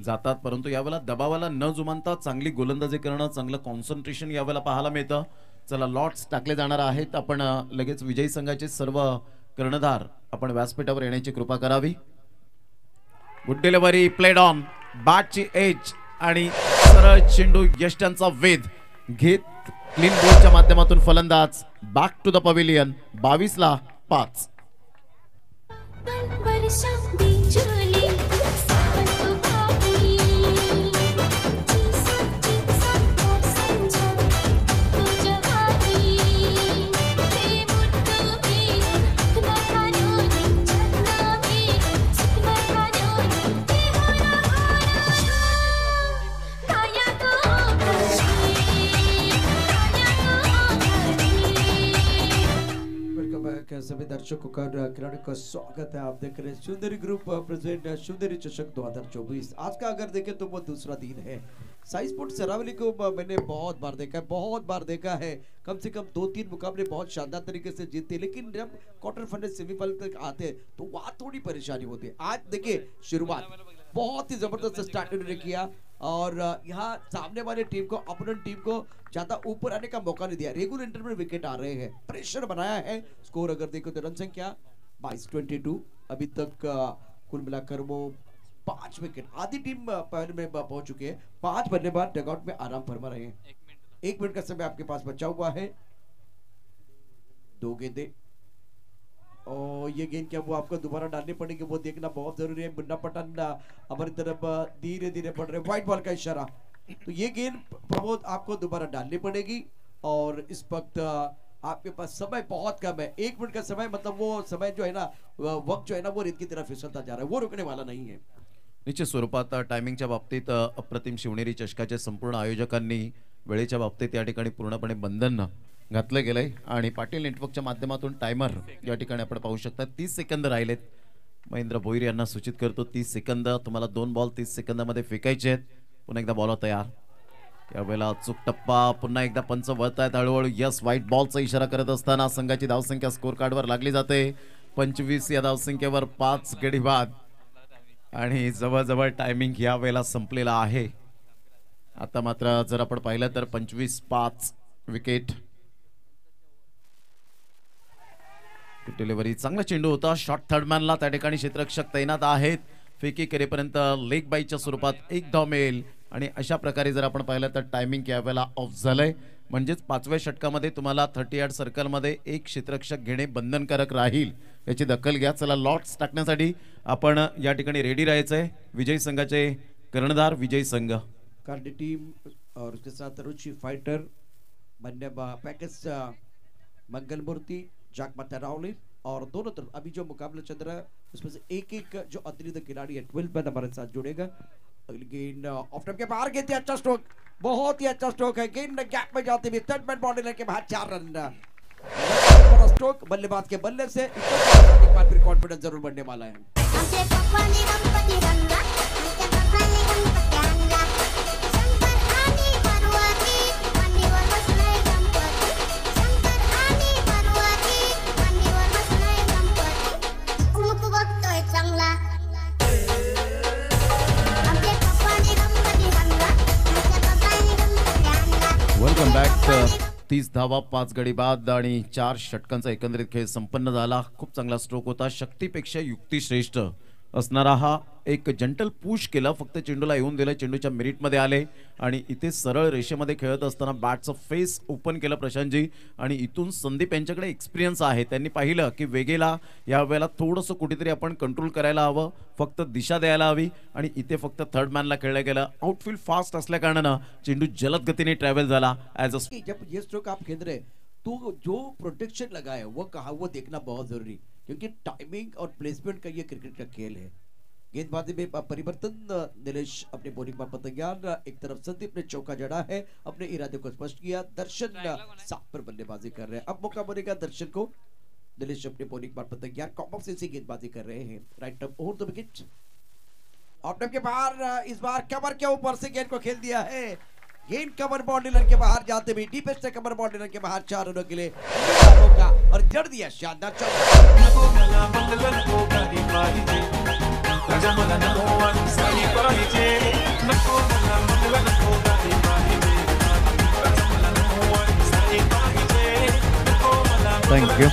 S2: जातात, परंतु यावेळेला दबावाला न जुमानता चांगली गोलंदाजी करणं, चांगलं कॉन्सन्ट्रेशन यावेळेला पाहायला मिळतं. चला लॉट्स टाकले जाणार आहेत. आपण लगेच विजयी संघाचे सर्व कर्णधार आपण व्यासपीठावर येण्याची कृपा करावी. गुड डिलिव्हरी, प्लेड ऑन, बॅटची एज आणि सरळ चेंडू यष्ट्यांचा वेध घेत क्लीन बोलच्या माध्यमातून फलंदाज बॅक टू द पवेलियन. 22 ला 5.
S1: सभी दर्शकों का खिलाड़ी का स्वागत है. आप देख रहे हैं शिवदरी ग्रुप प्रेजेंट शिवदरी चषक 2024. आज का अगर देखें तो वो दूसरा दिन है. साई स्पोर्ट्स सरावली को मैंने बहुत बार देखा है. कम से कम 2-3 मुकाबले बहुत शानदार तरीके से जीतते, लेकिन जब क्वार्टर फाइनल सेमीफाइनल तक आते हैं तो वहाँ थोड़ी परेशानी होती है. आज देखिए शुरुआत बहुत ही जबरदस्त स्टार्ट उन्होंने किया और यहाँ सामने वाले टीम को, अपोनेंट टीम को ज्यादा ऊपर आने का मौका नहीं दिया. रेगुलर इंटर में विकेट आ रहे हैं, प्रेशर बनाया है. स्कोर अगर देखो तो रन संख्या 22-22. अभी तक कुल मिलाकर वो 5 विकेट, आधी टीम पहले में पहुंच चुके हैं. 5 बल्लेबाज डगआउट में आराम फरमा रहे हैं. 1 मिनट का समय आपके पास बचा हुआ है. 2 गेंदें और ये गेंद क्या वो आपको दोबारा डालनी पड़ेगी, वो देखना बहुत जरूरी है. मुन्ना पठान हमारी तरफ धीरे धीरे बढ़ रहे. व्हाइट बॉल का इशारा. तो ये गेंद प्रमोद आपको दोबारा डालनी पड़ेगी और इस वक्त आपके पास समय बहुत कम है. 1 मिनट का समय, मतलब वो समय जो है ना, वक्त जो है ना, वो रेत की तरफ फिसलता जा रहा है, वो रुकने वाला नहीं है.
S2: निश्चित स्वरूपात टायमिंगच्या बाबतीत अप्रतिम शिवनेरी चषकाच्या संपूर्ण आयोजकांनी वेळेच्या बाबतीत या ठिकाणी पूर्णपणे बंधन घातलं गेलंय आणि पाटील नेटवर्कच्या माध्यमातून टायमर या ठिकाणी आपण पाहू शकता. 30 सेकंद राहिलेत. महेंद्र भोईर यांना सूचित करतो 30 सेकंद तुम्हाला 2 बॉल 30 सेकंदामध्ये फेकायचे आहेत. पुन्हा एकदा बॉल तयार. यावेळेला अचूक टप्पा. पुन्हा एकदा पंच वळतायत हळूहळू. यस, व्हाईट बॉलचा इशारा करत असताना संघाची धावसंख्या स्कोर कार्डवर लागली जाते. 25 या धावसंख्येवर 5 गडी बाद आणि जवळजवळ टायमिंग या वेळेला संपलेला आहे. आता मात्र जर आपण पाहिलं तर 25-5 विकेट. डिलिव्हरी चांगला चेंडू होता. शॉट थर्डमॅनला त्या ठिकाणी क्षेत्ररक्षक तैनात आहेत. फेकी करेपर्यंत लेग बाईच्या स्वरूपात 1 धाव मिळेल आणि अशा प्रकारे जर आपण पाहिलं तर टायमिंग यावेळेला ऑफ झालंय. म्हणजेच 5व्या षटकामध्ये तुम्हाला 30 यार्ड सर्कलमध्ये 1 क्षेत्ररक्षक घेणे बंधनकारक राहील. याची दखल घ्या. चला लॉट्स टाकण्यासाठी आपण या ठिकाणी रेडी राहायचंय. विजयी संघाचे कर्णधार विजयी संघ
S1: कार्डी टीम और उसके साथ रुचि फाइटर बन्ने पैकेज मंगल मूर्ति जाक मतरावली और दोनों तरफ अभी जो मुकाबला चल रहा है उसमें से एक जो अतिरिक्त खिलाड़ी है 12 मैन हमारे साथ जुड़ेगा. अगली गेंद ऑफ टाइम के बाहर गेंद, अच्छा स्ट्रोक, बहुत ही अच्छा स्ट्रोक है. गेंद गैप में जाते हुए थर्ड मैन बॉडी के बाहर 4 रन. स्ट्रोक बल्लेबाज के बल्ले से एक बार फिर कॉन्फिडेंस जरूर बढ़ने वाला है.
S4: आमचे पप्पांनी गणपती आणला आमच्या पप्पांनी गणपती आणला शंकर आणि पार्वती मांडीवर बसलाय गणपती शंकर आणि पार्वती मांडीवर बसलाय गणपती कुमुक बघतोय चांगला आमचे पप्पांनी गणपती आणला आमच्या पप्पांनी गणपती आणला
S2: वेलकम बॅक. 30 धावा 5 गडी बाद आणि 4 षटकांचा एकंदरीत खेळ संपन्न झाला. खूप चांगला स्ट्रोक होता. शक्तीपेक्षा युक्ती श्रेष्ठ असणारा हा एक जंटल पुश केला. फक्त चेंडूला येऊन दिलं. चेंडूच्या मिरिटमध्ये आले आणि इथे सरळ रेषेमध्ये खेळत असताना बॅटचं फेस ओपन केलं प्रशांतजी आणि इथून संदीप यांच्याकडे एक्सपिरियन्स आहे. त्यांनी पाहिलं की वेगेला यावेळेला थोडंसं कुठेतरी आपण कंट्रोल करायला हवं, फक्त दिशा द्यायला हवी आणि इथे फक्त थर्ड मॅनला खेळलं गेलं. आउटफील्ड फास्ट असल्या कारणानं चेंडू जलद गतीने ट्रॅव्हल झाला. ॲज अ
S1: कि जब ये स्ट्रोक आप खेल रहे हैं तो जो प्रोटेक्शन लगा है वो कहा वो देखना बहुत जरूरी, क्योंकि टाइमिंग और प्लेसमेंट का ये क्रिकेट का खेल है. गेंदबाजी में परिवर्तन. नीलेश अपने बॉलिंग पर तैयार. एक तरफ संदीप ने चौका जड़ा है, अपने इरादे को स्पष्ट किया. दर्शन साफ पर बल्लेबाजी कर रहे हैं. अब मौका मिलेगा दर्शन को. नीलेश अपने बॉलिंग पर तैयार. कॉम ऑफ से गेंदबाजी कर रहे हैं. Right term over the wicket. Off time के बाहर इस बार कवर के ऊपर से गेंद को खेल दिया है. गेंद कवर बाउंड्री लाइन के बाहर जाते भी डीपेस्ट कवर बाउंड्री लाइन के बाहर 4 रनों के लिए मौका और जड़ दिया शानदार चौका.
S3: नको मला मंगल नको काही पाहिजे तुझ्या मला नको साई पाहिजे नको मला मंगल नको काही पाहिजे तुझ्या मला नको साई पाहिजे नको मला
S2: थँक्यू.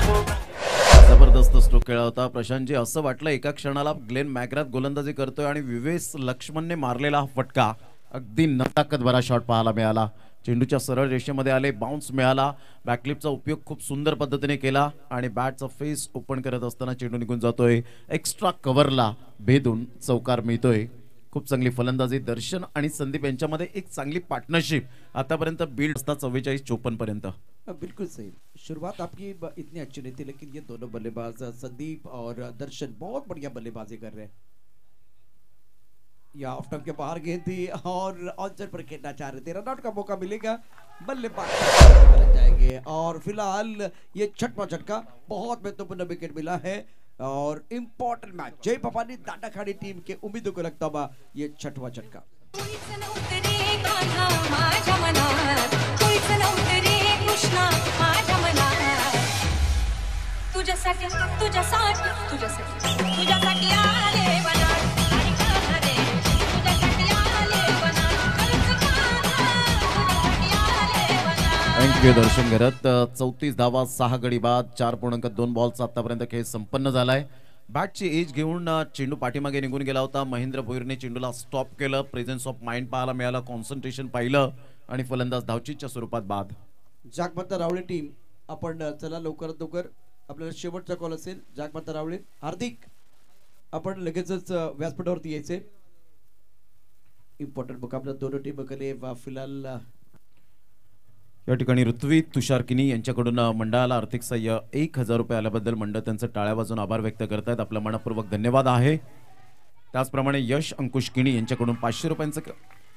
S2: जबरदस्त स्ट्रोक खेळला होता प्रशांतजी. असं वाटलं एका क्षणाला ग्लेन मॅग्राथ गोलंदाजी करतोय आणि विवेस लक्ष्मणने मारलेला हा फटका अगदी नताकत भरा शॉट पाहायला मिळाला. चेंडूच्या सरळ रेषेमध्ये आले. बाउन्स मिळाला. बॅकलिपचा उपयोग खूप सुंदर पद्धतीने केला आणि बॅटचा फेस ओपन करत असताना चेंडू निघून जातोय. एक्स्ट्रा कव्हरला भेदून चौकार मिळतोय. खूप चांगली फलंदाजी. दर्शन आणि संदीप यांच्यामध्ये एक चांगली पार्टनरशिप आतापर्यंत बिल्ड असता 44-54 पर्यंत.
S1: बिल्कुल सही. शुरुआत आपकी इतनी अच्छी नहीं थी, लेकिन ये दोनों बल्लेबाज संदीप और दर्शन बहुत बढ़िया बल्लेबाजी कर रहे हैं. या ऑफ टाइम के बाहर गेंद थी और ऑन पर खेलना चाह रहे थे. रनआउट का मौका मिलेगा. बल्लेबाज लग जाएंगे और फिलहाल ये छठवां झटका. बहुत महत्वपूर्ण विकेट मिला है और इम्पोर्टेंट मैच. जय भवानी दांडाखाड़ी टीम के उम्मीदों को लगता हुआ ये छठवां झटका.
S5: तुझ्यासाठी तुझ्यासाठी तुझ्यासाठी तुझ्यासाठी आले बनाड आणि कानारे तुझ्यासाठी आले बनाड तुझ्यासाठी आले बनाड.
S2: थँक्यू दर्शन घरत. 34 धावा 6 गडी बाद 4.2 बॉलचा आतापर्यंत खेळ संपन्न झालाय. बॅटची एज घेऊन चेंडू पाठीमागे निघून गेला होता. महेंद्र भोईरने चेंडूला स्टॉप केलं. प्रेझेन्स ऑफ माइंड पाहायला मिळाला. कॉन्सन्ट्रेशन पाहिलं आणि फलंदाज धावचीच्या स्वरूपात बाद.
S1: जागमाता रावळे टीम आपण चला लवकरात लवकर. आपल्याला शेवटचा कॉल असेल. जागमाता रावळे हार्दिक आपण लगेचच व्यासपीठावरती यायचे. इम्पॉर्टंट मुकाबला दोनों टीम के लिए फिलहाल.
S2: या ठिकाणी ऋत्वी तुषार किनी यांच्याकडून मंडळाला आर्थिक सहाय्य 1000 रुपये आल्याबद्दल मंडळ त्यांचं टाळ्या वाजून आभार व्यक्त करतायत. आपला मनपूर्वक धन्यवाद आहे. त्याचप्रमाणे यश अंकुश किनी यांच्याकडून 500 रुपयांचं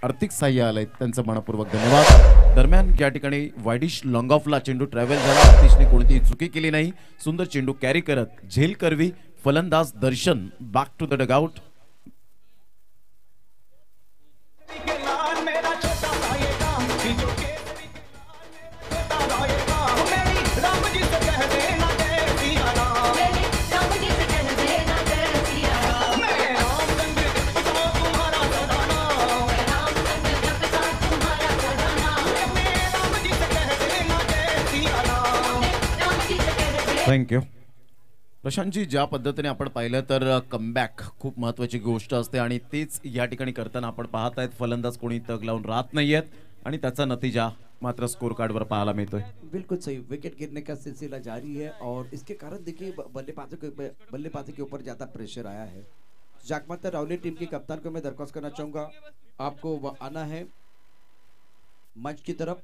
S2: आर्थिक सहाय्य आलंय. त्यांचं मनपूर्वक धन्यवाद. दरम्यान या ठिकाणी वायडिश लॉंग ऑफला चेंडू ट्रॅव्हल झाला. आतिशने कोणतीही चुकी केली नाही. सुंदर चेंडू कॅरी करत झेल करवी. फलंदाज Darshan back to the dugout. Thank you Prashantji. ज्या पद्धतीने आपण पाहिलं तर कमबॅक खूप महत्त्वाची गोष्ट असते आणि तेच या ठिकाणी करताना आपण पाहत आहेत. फलंदाज कोणी तग लावून राहत नाहीयेत आणि त्याचा नतीजा मात्र स्कोर कार्डवर पाहायला मिळतोय.
S1: बिल्कुल सही. विकेट गिरने का सिलसिला जारी है और इसके कारण देखिए बल्लेबाजी के ऊपर ज्यादा प्रेशर आया है. जागमाता रावले टीम की कप्तान को मैं दरख्वास्त करना चाहूंगा, आपको आना है मंच की तरफ.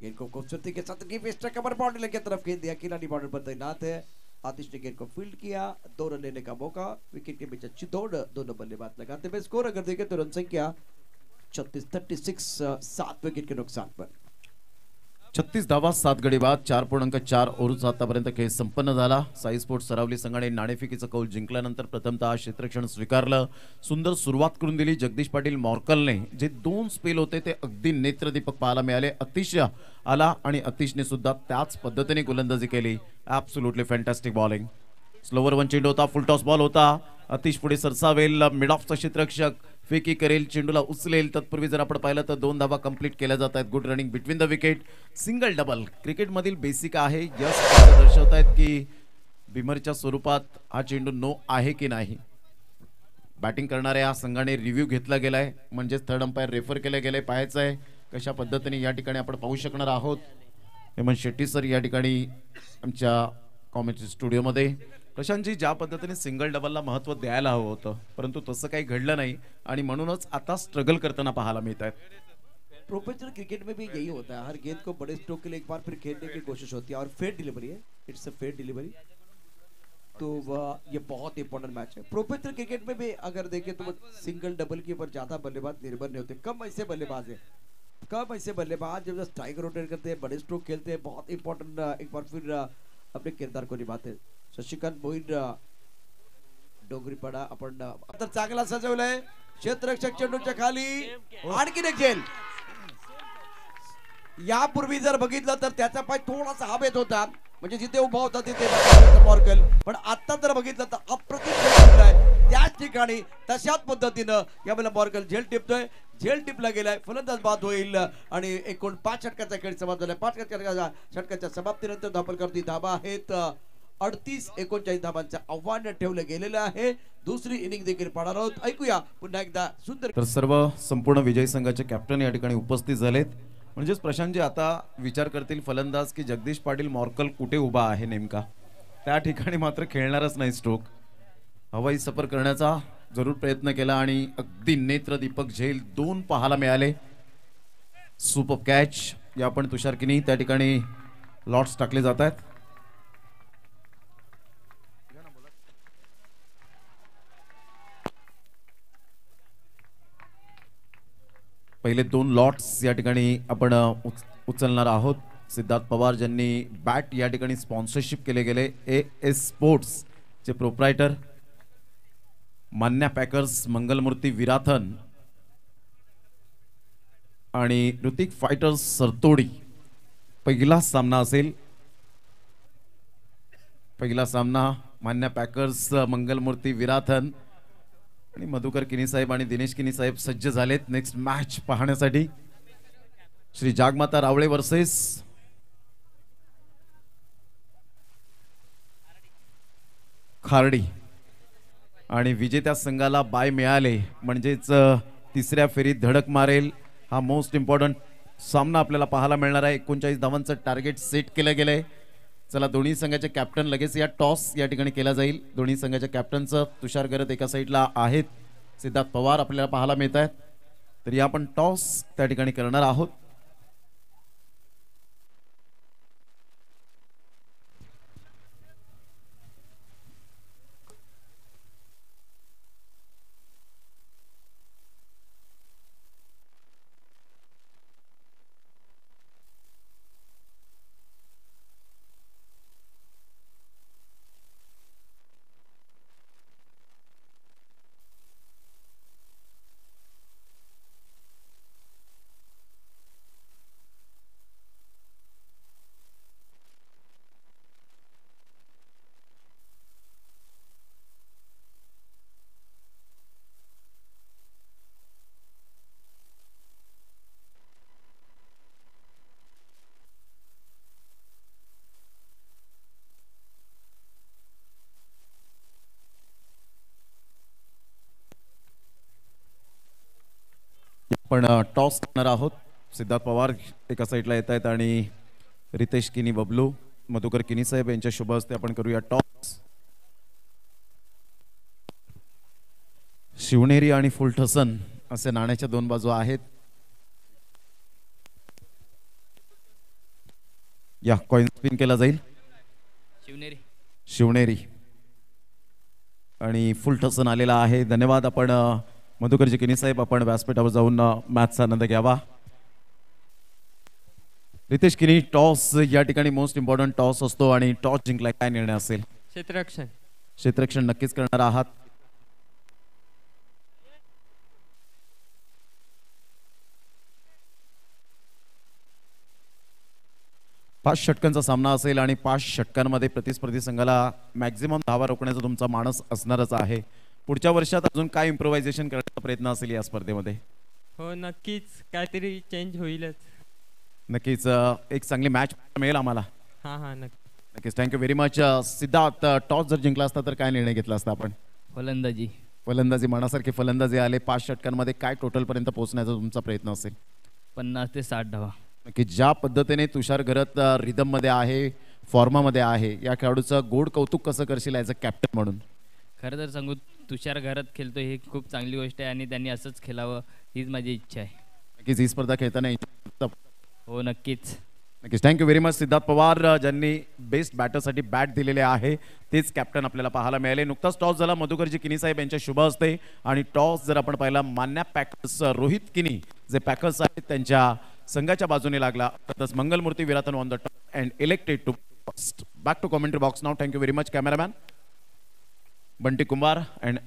S1: इनको खूबसूरती के साथ वेस्ट कवर बाउंड्री की तरफ खेल दिया. खिलाड़ी बॉर्डर पर तैनात है. आतिश ने गेंद को फील्ड किया. 2 रन लेने का मौका. विकेट के बीच अच्छी दौड़. दोनों बल्लेबाज लगाते हुए स्कोर अगर देखें तो रन संख्या 36-36 7 विकेट के नुकसान पर.
S2: 36 धावा 7 गडी बाद 4.4 ओव्हरचा आतापर्यंत खेळ संपन्न झाला. साई स्पोर्ट्स सरावली संघाने नाणेफेकीचं कौल जिंकल्यानंतर प्रथमतः क्षेत्ररक्षण स्वीकारलं. सुंदर सुरुवात करून दिली जगदीश पाटील मॉर्कलने. जे 2 स्पेल होते ते अगदी नेत्रदीपक पाहायला मिळाले. अतिश आला आणि अतिशने सुद्धा त्याच पद्धतीने गोलंदाजी केली. Absolutely fantastic bowling. Slower one चेंडू होता, फुल टॉस बॉल होता. अतिश पुढे सरसावेल, मिड ऑफचा क्षेत्ररक्षक फेकी करेल, चेंडूला उचलेल. तत्पूर्वी जर आपण पाहिलं तर 2 धावा कंप्लीट केल्या जात आहेत. Good running between the wicket. Single double क्रिकेटमधील बेसिक आहे. यस दर्शवत आहेत की बिमरच्या स्वरूपात हा चेंडू नो आहे की नाही. बॅटिंग करणाऱ्या संघाने रिव्ह्यू घेतला गेलाय, म्हणजेच थर्ड अंपायर रेफर केले गेले. पाहायचं आहे कशा पद्धतीने या ठिकाणी आपण पाहू शकणार आहोत. हेमंत शेट्टी सर या ठिकाणी आमच्या कॉमेंट्री स्टुडिओमध्ये. प्रशांतजी, ज्या पद्धतीने सिंगल डबलला महत्त्व द्यायला हवं होतं परंतु तसं काही घडलं नाही आणि म्हणूनच आता स्ट्रगल करताना पाहायला मिळत आहेत.
S1: प्रोफेशनल क्रिकेट में भी यही होता है, हर गेंद को बड़े स्ट्रोक के लिए एक बार फिर खेलने की कोशिश होती है और फेयर डिलीवरी है, इट्स अ फेयर डिलीवरी. तो ये बहुत इंपॉर्टेंट मैच है. प्रोफेशनल क्रिकेट में भी अगर देखें तो सिंगल डबल के ऊपर ज्यादा बल्लेबाज निर्भर नहीं होते. कम ऐसे बल्लेबाज है, कम ऐसे बल्लेबाज जब स्ट्राइक रोटेट करते हैं, बड़े स्ट्रोक खेलते हैं, बहुत इंपॉर्टेंट एक बार फिर अपने किरदार को निभाते. शशिकांत भोईर डोंगरीपाडा आपण तर चांगला सजवलंय. क्षेत्ररक्षक चेंडूच्या खाली आणखीन एक झेल. यापूर्वी जर बघितलं तर त्याचा पाय थोडासा हवेत होता, म्हणजे जिथे उभा होता तिथे मॉर्कल. पण आता जर बघितलं तर अप्रतिम झेल टिपलाय त्याच ठिकाणी. तशाच पद्धतीनं यावेळेला मॉर्कल झेल टिपतोय. झेल टिपला गेलाय, फलंदाज बाद होईल आणि एकूण 5 षटकाचा खेळ समाप्त झालाय. 5 षटकाच्या समाप्तीनंतर धापलकरती धाबा आहेत 38-39 धाबांचं आव्हान ठेवलं गेलेलं आहे. दुसरी इनिंग देखील पाहणार आहोत. ऐकूया पुन्हा एकदा सुंदर.
S2: तर सर्व संपूर्ण विजयी संघाचे कॅप्टन या ठिकाणी उपस्थित झालेत. म्हणजेच प्रशांतजी आता विचार करतील फलंदाज की जगदीश पाटील मॉर्कल कुठे उभा आहे नेमका. त्या ठिकाणी मात्र खेळणारच नाही स्ट्रोक. हवाई सफर करण्याचा जरूर प्रयत्न केला आणि अगदी नेत्रदीपक झेल 2 पाहायला मिळाले. Super catch. या पण तुषार किनी त्या ठिकाणी लॉट्स टाकले जात आहेत. पहिले 2 लॉट्स या ठिकाणी आपण उचलणार आहोत. सिद्धार्थ पवार ज्यांनी बॅट या ठिकाणी स्पॉन्सरशिप केले गेले. AS स्पोर्ट्स चे प्रोप्रायटर मान्या पॅकर्स मंगलमूर्ती विराथन आणि ऋतिक फायटर्स सरतोडी. पहिला सामना असेल. पहिला सामना मान्या पॅकर्स मंगलमूर्ती विराथन आणि मधुकर किनी साहेब आणि दिनेश किनी साहेब सज्ज झालेत नेक्स्ट मॅच पाहण्यासाठी. श्री जागमाता रावळे वर्सेस खार्डी आणि विजेत्या संघाला बाय मिळाले म्हणजेच तिसऱ्या फेरीत धडक मारेल. हा मोस्ट इम्पॉर्टंट सामना आपल्याला पाहायला मिळणार आहे. 39 धावांचं टार्गेट सेट केलं गेलंय. चला, दोन्ही संघाचे कॅप्टन लगेच या टॉस या ठिकाणी केला जाईल. दोन्ही संघाच्या कॅप्टनचं तुषार गरत एका साईडला आहेत, सिद्धार्थ पवार आपल्याला पाहायला मिळत आहेत. तर या आपण टॉस त्या ठिकाणी करणार आहोत. पण टॉस करणार आहोत. सिद्धार्थ पवार एका साईडला येत आहेत आणि रितेश किनी बबलू मधुकर किनी साहेब यांच्या शुभ हस्ते आपण करूया टॉस. शिवनेरी आणि फुलठसन असे नाण्याच्या 2 बाजू आहेत. या कॉइन स्पिन केला जाईल. शिवनेरी आणि फुलठसन आलेला आहे. धन्यवाद. आपण मधुकरजी किनी साहेब आपण व्यासपीठावर जाऊन मॅचचा आनंद घ्यावा. रितेश किनी, टॉस या ठिकाणी मोस्ट इम्पॉर्टंट टॉस असतो आणि टॉस जिंकला काय निर्णय असेल?
S6: क्षेत्ररक्षण.
S2: क्षेत्ररक्षण नक्कीच करणार आहात. पाच षटकांचा सामना असेल आणि 5 षटकांमध्ये प्रतिस्पर्धी संघाला मॅक्झिमम धावा रोखण्याचा तुमचा मानस असणारच आहे. पुढच्या वर्षात अजून काय इम्प्रोव्हायझेशन करण्याचा प्रयत्न असेल या स्पर्धेमध्ये?
S6: हो नक्कीच काहीतरी चेंज होईलच.
S2: नक्कीच एक चांगली मॅच मिळेल आम्हाला.
S6: हां नक्की.
S2: नक्कीच. Thank you very much. Siddharth, toss जर जिंकला असता तर काय निर्णय घेतला असता आपण?
S7: फलंदाजी.
S2: फलंदाजी, मनासारखे फलंदाजी आले. 5 षटकांमध्ये काय टोटल पर्यंत पोहोचण्याचा तुमचा प्रयत्न असेल?
S7: 50 ते 60 धावा.
S2: नक्की. ज्या पद्धतीने तुषार घरत रिदम मध्ये आहे, फॉर्मामध्ये आहे, या खेळाडूचं गोड कौतुक कसं करशील ॲज अ कॅप्टन म्हणून?
S7: खरं तर सांगू, तुषार घरात खेळतो ही खूप चांगली गोष्ट आहे आणि त्यांनी असंच खेळावं हीच माझी इच्छा आहे.
S2: नक्कीच. ही स्पर्धा खेळताना
S7: हो नक्कीच.
S2: नक्कीच. Thank you very much. Siddharth Pawar ज्यांनी बेस्ट बॅटरसाठी बॅट दिलेले आहे तेच कॅप्टन आपल्याला पाहायला मिळाले. नुकताच टॉस झाला मधुकरजी किनी साहेब यांच्या शुभ हस्ते आणि टॉस जर आपण पाहिला मान्या पॅकर्स रोहित किनी जे पॅकर्स आहेत त्यांच्या संघाच्या बाजूने लागला. तसंच मंगलमूर्ती विराथन on the top and elected to first. Back to commentary box नाव. Thank you very much cameraman Bunty Kumbhar and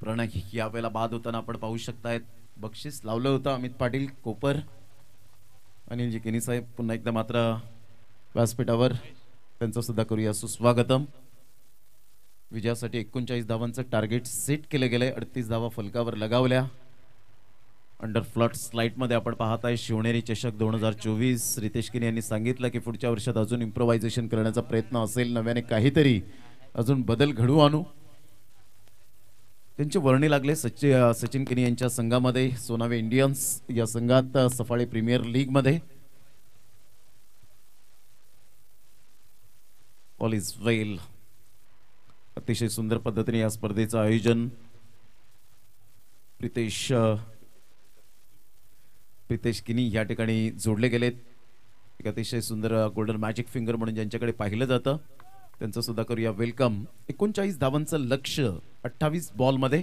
S2: Pranay यावेळेला बाद होताना आपण पाहू शकतायत. बक्षीस लावलं होतं अमित पाटील कोपर. अनिलजी केनी साहेब पुन्हा एकदा मात्र व्यासपीठावर त्यांचं सुद्धा करूया सुस्वागतम. विजयासाठी 39 धावांचं टार्गेट सेट केलं गेलंय. 38 धावा फलकावर लगावल्या. अंडर फ्लड स्लाइडमध्ये आपण पाहताय शिवनेरी चषक 2024. रितेश किनी यांनी सांगितलं की पुढच्या वर्षात अजून इम्प्रोव्हायझेशन करण्याचा प्रयत्न असेल, नव्याने काहीतरी अजून बदल घडवू आणू. त्यांचे वर्णी लागले सचिन किनी यांच्या संघामध्ये. सोनावे इंडियन्स या संघात सफाळे प्रीमियर लीग मध्ये. ऑल इज वेल. अतिशय सुंदर पद्धतीने या स्पर्धेचं आयोजन प्रितेश किनी या ठिकाणी जोडले गेलेत. एक अतिशय सुंदर गोल्डन मॅजिक फिंगर म्हणून ज्यांच्याकडे पाहिलं जातं त्यांचं सुद्धा करूया वेलकम. 39 धावांचं लक्ष 28 बॉल मध्ये.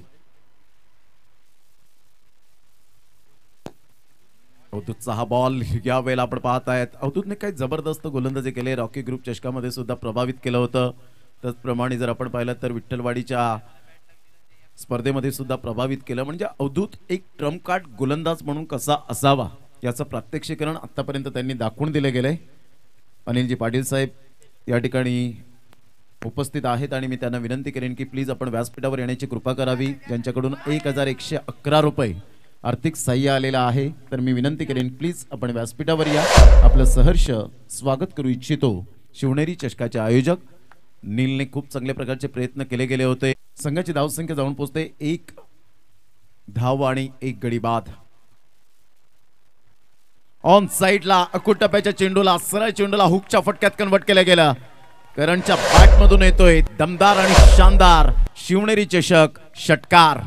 S2: अवधूतचा हा बॉल या वेळेला आपण पाहतायत. अवधूतने काही जबरदस्त गोलंदाजी केले. रॉकी ग्रुप चषकामध्ये सुद्धा प्रभावित केलं होतं. त्याचप्रमाणे जर आपण पाहिलं तर विठ्ठलवाडीच्या स्पर्धेमध्ये सुद्धा प्रभावित केलं. म्हणजे अवधूत एक ट्रम्प कार्ड गोलंदाज म्हणून कसा असावा याचं प्रात्यक्षिकरण आतापर्यंत त्यांनी दाखवून दिले गेले. अनिलजी पाटील साहेब या ठिकाणी उपस्थित आहेत आणि मी त्यांना विनंती करेन की प्लीज आपण व्यासपीठावर येण्याची कृपा करावी. ज्यांच्याकडून 1111 रुपये आर्थिक सहाय्य आलेलं आहे तर मी विनंती करेन प्लीज आपण व्यासपीठावर या. आपलं सहर्ष स्वागत करू इच्छितो. शिवनेरी चषकाचे आयोजक नीलने खूप चांगल्या प्रकारचे प्रयत्न केले गेले होते. संघाची धावसंख्या जाऊन पोहोचते 1 धाव आणि 1 गडी बाद. ऑन साइडला अकुटप्याच्या चेंडूला सरळ चेंडूला हुकच्या फटक्यात कन्वर्ट केलं गेलं. करणच्या बॅट मधून येतोय दमदार आणि शानदार शिवनेरी चषक षटकार.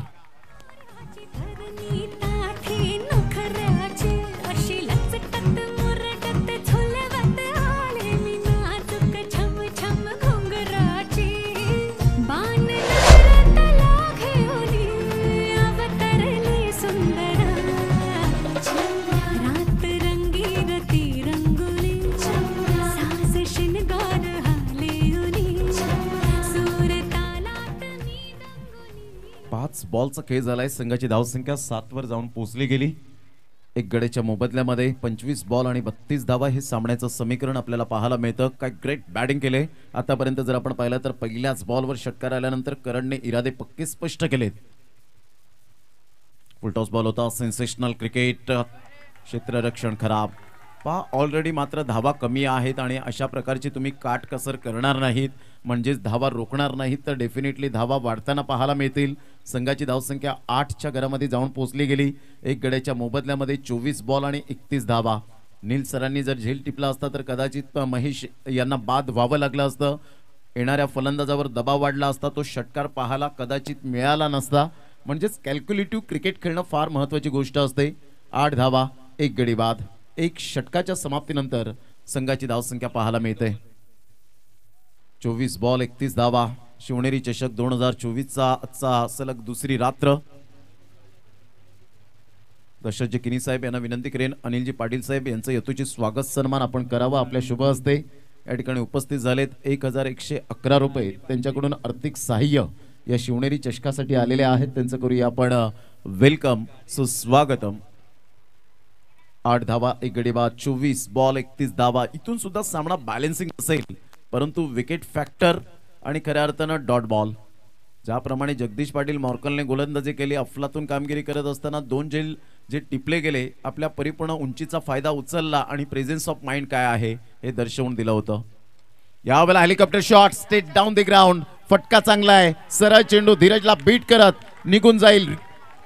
S2: बॉलचा खेळ झालाय. संघाची धावसंख्या 7 वर जाऊन पोहोचली गेली. 1 गड्याच्या मोबदल्यामध्ये 25 बॉल आणि 32 धावा हे सामन्याचं समीकरण आपल्याला पाहायला मिळतं. काय ग्रेट बॅटिंग केले आतापर्यंत. जर आपण पाहिलं तर पहिल्याच बॉलवर षटकार आल्यानंतर करणने इरादे पक्के स्पष्ट केलेत. फुलटॉस बॉल होता. Sensational cricket. क्षेत्ररक्षण खराब. पहा ऑलरेडी मात्र धावा कमी आहेत आणि अशा प्रकारची तुम्ही काटकसर करणार नाहीत, म्हणजेच धावा रोखणार नाहीत तर डेफिनेटली धावा वाढताना पाहायला मिळतील. संघाची धावसंख्या 8च्या घरामध्ये जाऊन पोहोचली गेली. एक गड्याच्या मोबदल्यामध्ये 24 बॉल आणि 31 धावा. नील सरांनी जर झेल टिपला असता तर कदाचित महेश यांना बाद व्हावं लागलं असतं. येणाऱ्या फलंदाजावर दबाव वाढला असता, तो षटकार पाहायला कदाचित मिळाला नसता. म्हणजेच कॅल्क्युलेटिव्ह क्रिकेट खेळणं फार महत्त्वाची गोष्ट असते. 8 धावा, एक गडी बाद. एक षटकाच्या समाप्तीनंतर संघाची धावसंख्या पाहायला मिळते 24 बॉल 31 धावा. शिवनेरी चषक 2024चा आजचा सलग दुसरी रात्र. दशरथजी किनी साहेब यांना विनंती करेन, अनिलजी पाटील साहेब यांचं यथोचित स्वागत सन्मान आपण करावा आपल्या शुभ हस्ते. या ठिकाणी उपस्थित झालेत 1111 रुपये त्यांच्याकडून आर्थिक सहाय्य या शिवनेरी चषकासाठी आलेले आहेत. त्यांचं करूया आपण वेलकम, सुस्वागतम. 8 धावा, एक गडी बाद, 24 बॉल 31 धावा. इथून सुद्धा सामना बॅलन्सिंग असेल, परंतु विकेट फॅक्टर आणि खऱ्या अर्थानं डॉट बॉल. ज्याप्रमाणे जगदीश पाटील मॉर्कलने गोलंदाजी केली, अफलातून कामगिरी करत असताना 2 झेल जे टिपले गेले, आपल्या परिपूर्ण उंचीचा फायदा उचलला आणि प्रेझेन्स ऑफ माइंड काय आहे हे दर्शवून दिलं होतं. यावेळेला helicopter shot straight down the ground. फटका चांगला आहे, सरळ चेंडू धीरजला बीट करत निघून जाईल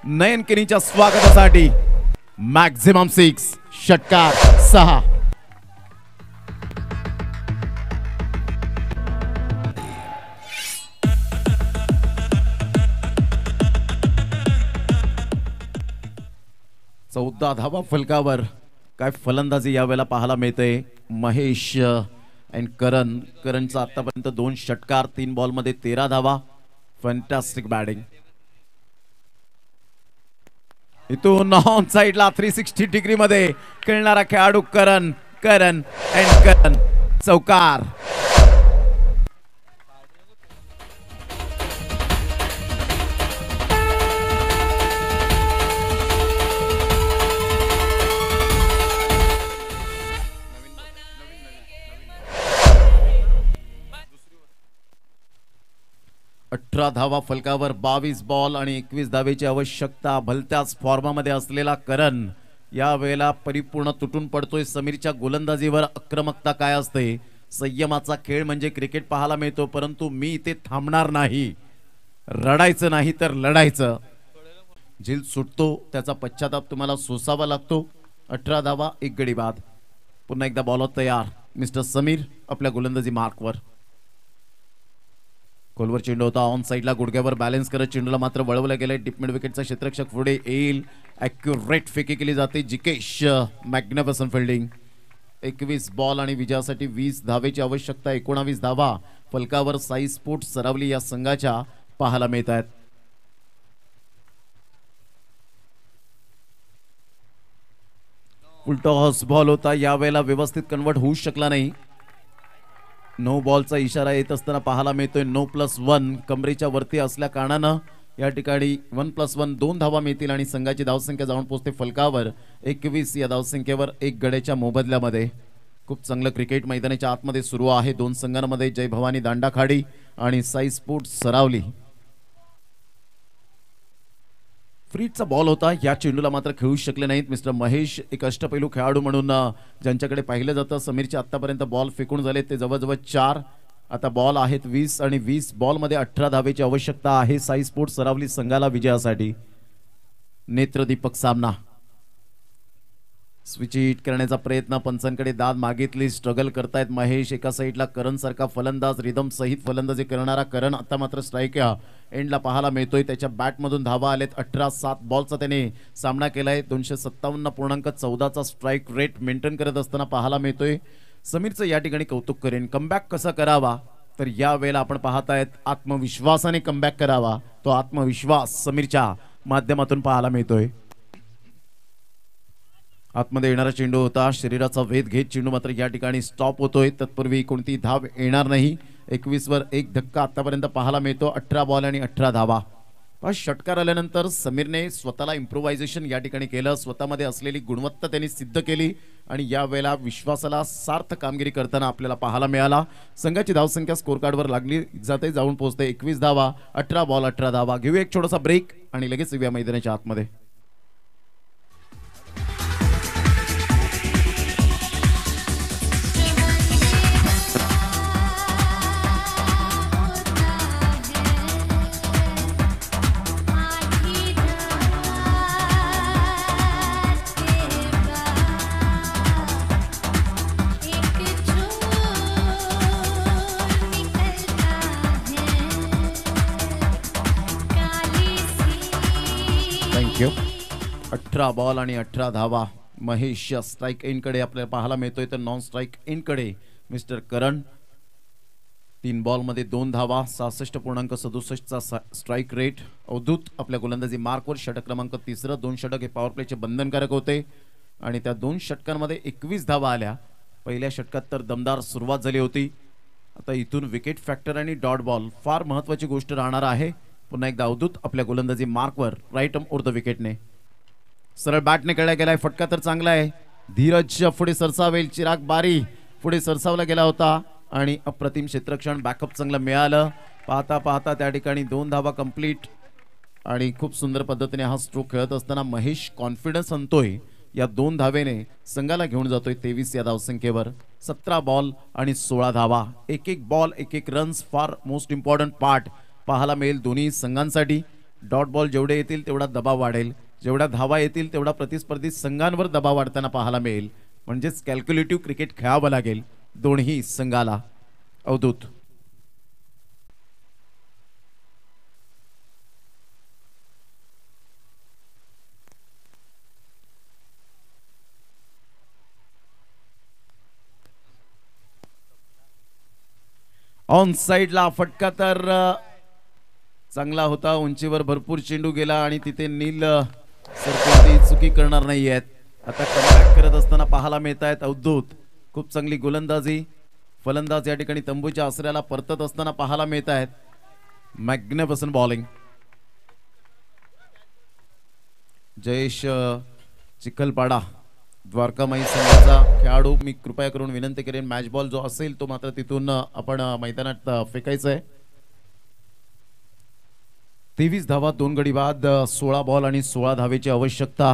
S2: नयन किनीच्या स्वागतासाठी. मॅक्झिमम 6, षटकार 6. चौदा धावा फलकावर. काय फलंदाजी यावेळेला पाहायला मिळते. महेश अँड करणचा आतापर्यंत 2 षटकार, 3 बॉल मध्ये 13 धावा. Fantastic batting. इथून ऑन साइडला 360 डिग्री मध्ये खेळणारा खेळाडू करण चौकार. अठरा धावा फलकावर. 22 बॉल आणि 21 धावेची आवश्यकता. भलत्याच फॉर्मामध्ये असलेला करण या वेळेला परिपूर्ण तुटून पडतोय. समीरच्या गोलंदाजीवर आक्रमकता काय असते, संयमाचा खेळ म्हणजे क्रिकेट पाहायला मिळतो, परंतु मी इथे थांबणार नाही. रडायचं नाही तर लढायचं. झील सुटतो, त्याचा पश्चाताप तुम्हाला सोसावा लागतो. 18 धावा, एक गडी बाद. पुन्हा एकदा बॉलर तयार. मिस्टर समीर आपल्या गोलंदाजी मार्कवर. खोलवर चेंडू होता, ऑन साइडला गुडघ्यावर बॅलन्स करत चेंडूला मात्र वळवलं गेलंय. डीप मिड विकेटचा क्षेत्ररक्षक पुढे येईल. ॲक्युरेट फेकी केली जाते. जिकेश मॅग्निफिसंट फिल्डिंग. 21 बॉल आणि विजयासाठी 20 धावेची आवश्यकता. 19 धावा फलकावर. साई स्पोर्ट्स सरावली या संघाच्या पाहायला मिळत आहेत. फुलटॉस बॉल होता, यावेळेला व्यवस्थित कन्वर्ट होऊ शकला नाही. नो बॉलचा इशारा येत असताना पाहायला मिळतोय. नो +1 कमरेच्या वरती असल्या कारणानं या ठिकाणी 1+1 2 धावा मिळतील आणि संघाची धावसंख्या जाऊन पोहोचते फलकावर 21 या धावसंख्येवर. एक गड्याच्या मोबदल्यामध्ये. खूप चांगलं क्रिकेट मैदानाच्या आतमध्ये सुरू आहे. 2 संघांमध्ये जय भवानी दांडाखाडी आणि साई स्पोर्ट्स सरावली. फ्रीजचा बॉल होता, या चेंडूला मात्र खेळू शकले नाहीत मिस्टर महेश. एक अष्टपैलू खेळाडू म्हणून ज्यांच्याकडे पाहिलं जातं. समीरचे आतापर्यंत बॉल फेकून झाले ते जवळजवळ 4. आता बॉल आहेत 20 आणि 20 बॉलमध्ये 18 धावेची आवश्यकता आहे साई स्पोर्ट्स सरावली संघाला विजयासाठी. नेत्रदीपक सामना. स्विच हिट करण्याचा प्रयत्न, पंचांकडे दाद मागितली. स्ट्रगल करतायत महेश. एका साईडला करण सारखा फलंदाज, रिदम सहित फलंदाजी करणारा करण आता मात्र स्ट्राईक एंडला पाहायला मिळतोय. त्याच्या बॅटमधून धावा आलेत 18. 7 बॉलचा त्याने सामना केलाय. 257.14चा स्ट्राईक रेट मेंटेन करत असताना पाहायला मिळतोय. समीरचं या ठिकाणी कौतुक करेन. कमबॅक कसा करावा, तर या वेळेला आपण पाहतायत आत्मविश्वासाने कमबॅक करावा. तो आत्मविश्वास समीरच्या माध्यमातून पाहायला मिळतोय. आतमध्ये येणारा चेंडू होता, शरीराचा वेध घेत चेंडू मात्र या ठिकाणी स्टॉप होतोय. तत्पूर्वी कोणती धाव येणार नाही. 21 वर एक धक्का आतापर्यंत पाहायला मिळतो. 18 बॉल आणि 18 धावा. षटकार आल्यानंतर समीरने स्वतःला इम्प्रोव्हायझेशन या ठिकाणी केलं. स्वतःमध्ये असलेली गुणवत्ता त्यांनी सिद्ध केली आणि या वेळेला विश्वासाला सार्थ कामगिरी करताना आपल्याला पाहायला मिळाला. संघाची धावसंख्या स्कोर कार्डवर लागली जाते, जाऊन पोहोचते 21 धावा. 18 बॉल 18 धावा. घेऊया एक छोटासा ब्रेक आणि लगेच येऊया मैदानाच्या आतमध्ये. थँक्यू. 18 बॉल आणि 18 धावा. महेश स्ट्राईक एंडकडे आपल्याला पाहायला मिळतोय, तर नॉन स्ट्राईक एंडकडे मिस्टर करण. 3 बॉलमध्ये 2 धावा, 66.67 चा स्ट्राईक रेट. अवधूत आपल्या गोलंदाजी मार्कवर षटक क्रमांक 3. 2 षटक हे पॉवर प्लेचे बंधनकारक होते आणि त्या 2 षटकांमध्ये 21 धावा आल्या. पहिल्या षटकात तर दमदार सुरुवात झाली होती. आता इथून विकेट फॅक्टर आणि डॉट बॉल फार महत्त्वाची गोष्ट राहणार आहे. पुन्हा एकदा अवधूत आपल्या गोलंदाजी मार्कवर, राईट आर्म ओर द विकेटने. सरळ बॅटने खेळला गेलाय, फटका तर चांगला आहे. धीरज पुढे सरसावेल, चिराग बारी पुढे सरसावला गेला होता आणि अप्रतिम क्षेत्ररक्षण, बॅकअप चांगलं मिळालं. पाहता पाहता त्या ठिकाणी 2 धावा कंप्लीट आणि खूप सुंदर पद्धतीने हा स्ट्रोक खेळत असताना महेश कॉन्फिडन्स आणतोय. या 2 धावेने संघाला घेऊन जातोय 23 या धावसंख्येवर. 17 बॉल आणि 16 धावा. एक बॉल एक रन्स फार मोस्ट इम्पॉर्टंट पार्ट पाहायला मिळेल दोन्ही संघांसाठी. डॉट बॉल जेवढे येतील तेवढा दबाव वाढेल, जेवढ्या धावा येतील तेवढा प्रतिस्पर्धी संघांवर दबाव वाढताना पाहायला मिळेल. म्हणजेच कॅल्क्युलेटिव्ह क्रिकेट खेळावं लागेल दोन्ही संघाला. अवधूत ऑन साइडला फटका तर चांगला होता. उंचीवर भरपूर चेंडू गेला आणि तिथे नील सरकोती चुकी करणार नाही आहेत. आता कमबॅक करत असताना पाहायला मिळत आहेत अवधूत. खूप चांगली गोलंदाजी. फलंदाज या ठिकाणी तंबूच्या आसऱ्याला परतत असताना पाहायला मिळत आहेत. Magnificent bowling. जयेश चिखलपाडा द्वारकामाई संघाचा खेळाडू, मी कृपया करून विनंती करेन मॅच बॉल जो असेल तो मात्र तिथून आपण मैदानात फेकायचा आहे. 23 धावा 2 गडी बाद. 16 बॉल आणि 16 धावेची आवश्यकता.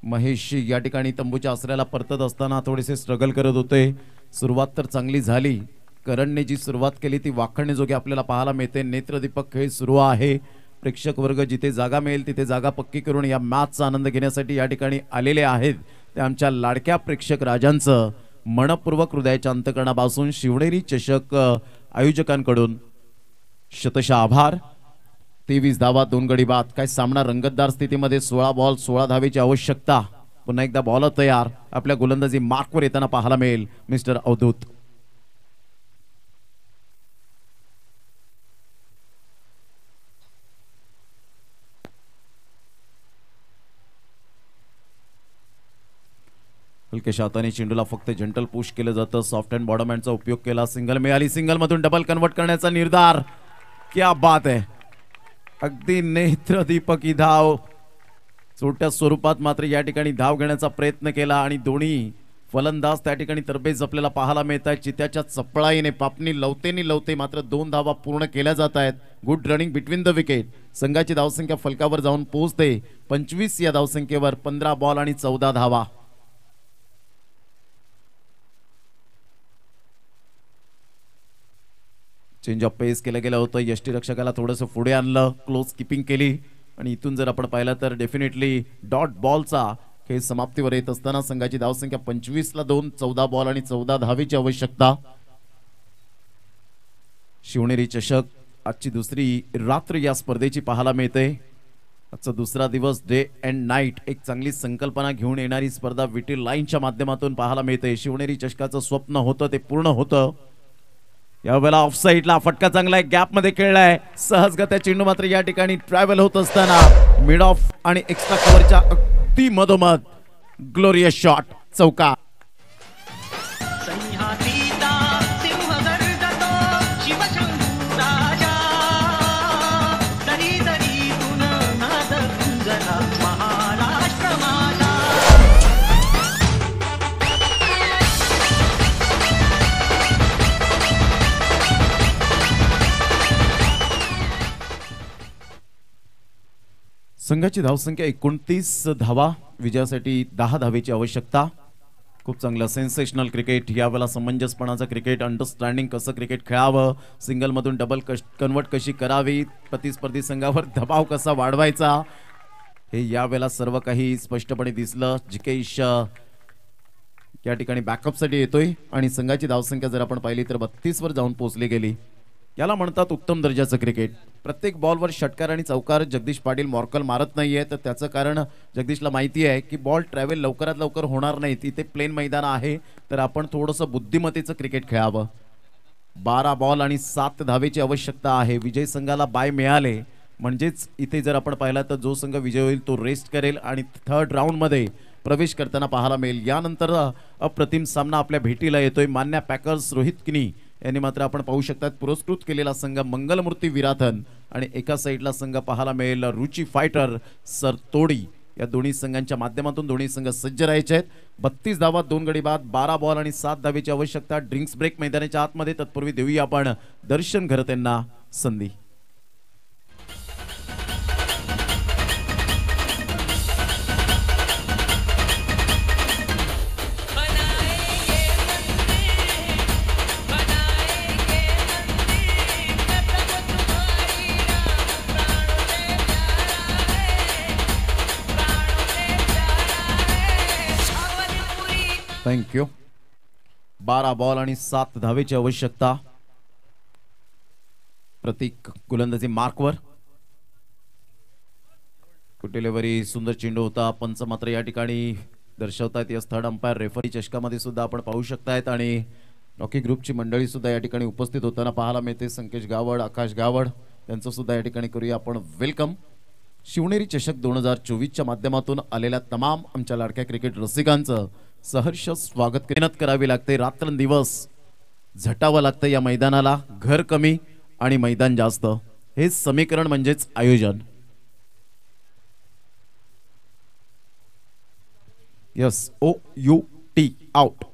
S2: महेश या ठिकाणी तंबूच्या आसऱ्याला परतत असताना थोडेसे स्ट्रगल करत होते. सुरुवात तर चांगली झाली. करणने जी सुरुवात केली ती वाखाणण्याजोगी आपल्याला पाहायला मिळते. नेत्रदीपक खेळ सुरू आहे. प्रेक्षक वर्ग जिथे जागा मिळेल तिथे जागा पक्की करून या मॅचचा आनंद घेण्यासाठी या ठिकाणी आलेले आहेत. ते आमच्या लाडक्या प्रेक्षक राजांचं मनपूर्वक हृदयाच्या अंतकरणापासून शिवनेरी चषक आयोजकांकडून शतशः आभार. 23 धावा 2 गडी बाद. काय सामना रंगतदार स्थितीमध्ये. 16 बॉल 16 धावेची आवश्यकता. पुन्हा एकदा बॉलर तयार. आपल्या गोलंदाजी मार्कवर येताना पाहायला मिळेल मिस्टर अवधूत. हलक्याशा हाताने चेंडूला फक्त जंटल पुश केलं जातं. सॉफ्ट अँड बॉटम हँडचा उपयोग केला. सिंगल मिळाली. सिंगल मधून डबल कन्वर्ट करण्याचा निर्धार. क्या बात आहे. अगदी नेत्रदीपकी धाव. छोट्या स्वरूपात मात्र या ठिकाणी धाव घेण्याचा प्रयत्न केला आणि दोन्ही फलंदाज त्या ठिकाणी तरबेज आपल्याला पाहायला मिळत आहेत. चित्याच्या चपळाईने पापणी लवते मात्र 2 धावा पूर्ण केल्या जात आहेत. Good running between the wicket. संघाची धावसंख्या फलकावर जाऊन पोहोचते 25 या धावसंख्येवर. 15 बॉल आणि 14 धावा. चेंज ऑफ पेस केलं गेलं होतं. यष्टीरक्षकाला थोडंसं पुढे आणलं. क्लोज कीपिंग केली आणि इथून जर आपण पाहिलं तर डेफिनेटली डॉट बॉलचा खेळ समाप्तीवर येत असताना संघाची धावसंख्या 25ला 2. 14 बॉल आणि 14 धावेची आवश्यकता. शिवनेरी चषक आजची दुसरी रात्र या स्पर्धेची पाहायला मिळते. आजचा दुसरा दिवस. डे अँड नाईट एक चांगली संकल्पना घेऊन येणारी स्पर्धा विटी लाईनच्या माध्यमातून पाहायला मिळते. शिवनेरी चषकाचं स्वप्न होतं ते पूर्ण होतं. यावेळेला ऑफ साईडला फटका चांगला आहे. गॅप मध्ये खेळलाय. सहजगत्या चेंडू मात्र या ठिकाणी ट्रॅव्हल होत असताना मिड ऑफ आणि एक्स्ट्रा कव्हरच्या अगदी मधोमध ग्लोरियस शॉट. चौका. संघाची धावसंख्या 29 धावा. विजयासाठी 10 धावेची आवश्यकता. खूप चांगलं सेन्सेशनल क्रिकेट. यावेळेला समंजसपणाचं क्रिकेट. अंडरस्टँडिंग कसं क्रिकेट खेळावं. सिंगलमधून डबल कन्वर्ट कशी करावी. प्रतिस्पर्धी संघावर दबाव कसा वाढवायचा हे यावेळेला सर्व काही स्पष्टपणे दिसलं. जिकेश या ठिकाणी बॅकअपसाठी येतोय आणि संघाची धावसंख्या जर आपण पाहिली तर 32 वर जाऊन पोहोचली गेली. याला म्हणतात उत्तम दर्जाचं क्रिकेट. प्रत्येक बॉलवर षटकार आणि चौकार जगदीश पाटील मॉर्कल मारत नाहीये, तर त्याचं कारण जगदीशला माहिती आहे की बॉल ट्रॅव्हल लवकरात लवकर होणार नाही. तिथे प्लेन मैदान आहे, तर आपण थोडंसं बुद्धिमत्तेचं क्रिकेट खेळावं. 12 बॉल आणि 7 धावेची आवश्यकता आहे. विजय संघाला बाय मिळाले म्हणजेच इथे जर आपण पाहिला तर जो संघ विजय होईल तो रेस्ट करेल आणि थर्ड राऊंडमध्ये प्रवेश करताना पाहायला मिळेल. यानंतर अप्रतिम सामना आपल्या भेटीला येतोय. मान्या पॅकर्स रोहित किनी यांनी मात्र आपण पाहू शकतात पुरस्कृत केलेला संघ मंगलमूर्ती विराथन आणि एका साईडला संघ पाहायला मिळेल रुची फायटर सरतोडी. या दोन्ही संघांच्या माध्यमातून दोन्ही संघ सज्ज राहायचे आहेत. 32 धावा 2 गडी बाद, 12 बॉल आणि 7 धावेची आवश्यकता. ड्रिंक्स ब्रेक मैदानाच्या आतमध्ये. तत्पूर्वी देऊया आपण दर्शन घरत यांना संधी. थँक्यू. 12 बॉल आणि 7 धावेची आवश्यकता. प्रतीक गोलंदाजी मार्कवर. कुटेलेवरी सुंदर चेंडू होता. पंच मात्र या ठिकाणी दर्शवतायत. या थर्ड अंपायर रेफरी चषकामध्ये सुद्धा आपण पाहू शकतायत आणि रॉकी ग्रुपची मंडळी सुद्धा या ठिकाणी उपस्थित होताना पाहायला मिळते. संकेश गावड, आकाश गावड यांचं सुद्धा या ठिकाणी करूया आपण वेलकम. शिवनेरी चषक 2024च्या माध्यमातून आलेल्या तमाम आमच्या लाडक्या क्रिकेट रसिकांचं सहर्ष स्वागत. मेहनत करावी लागते, रात्रंदिवस झटावं लागतं या मैदानाला. घर कमी आणि मैदान जास्त, हे समीकरण म्हणजेच आयोजन. Yes, OUT out.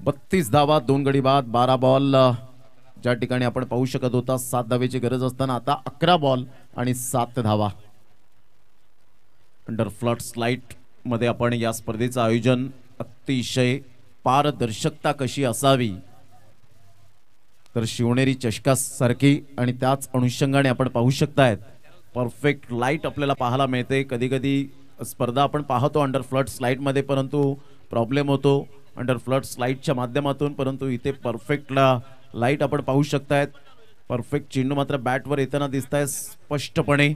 S2: 32 धावा 2 गडी बाद, 12 बॉल ज्या ठिकाणी आपण पाहू शकत होता 7 धावेची गरज असताना आता 11 बॉल आणि 7 धावा. अंडर फ्लड स्लाइट मध्ये आपण या स्पर्धेचं आयोजन अतिशय पारदर्शकता कशी असावी तर शिवनेरी चषकासारखी आणि त्याच अनुषंगाने आपण पाहू शकतायत परफेक्ट लाईट आपल्याला पाहायला मिळते. कधी कधी स्पर्धा आपण पाहतो अंडर फ्लड स्लाइट मध्ये, परंतु प्रॉब्लेम होतो अंडर फ्लड स्लाइटच्या माध्यमातून. परंतु इथे परफेक्ट लाईट आपण पाहू शकतायत. परफेक्ट चेंडू मात्र बॅटवर येताना दिसत आहे स्पष्टपणे.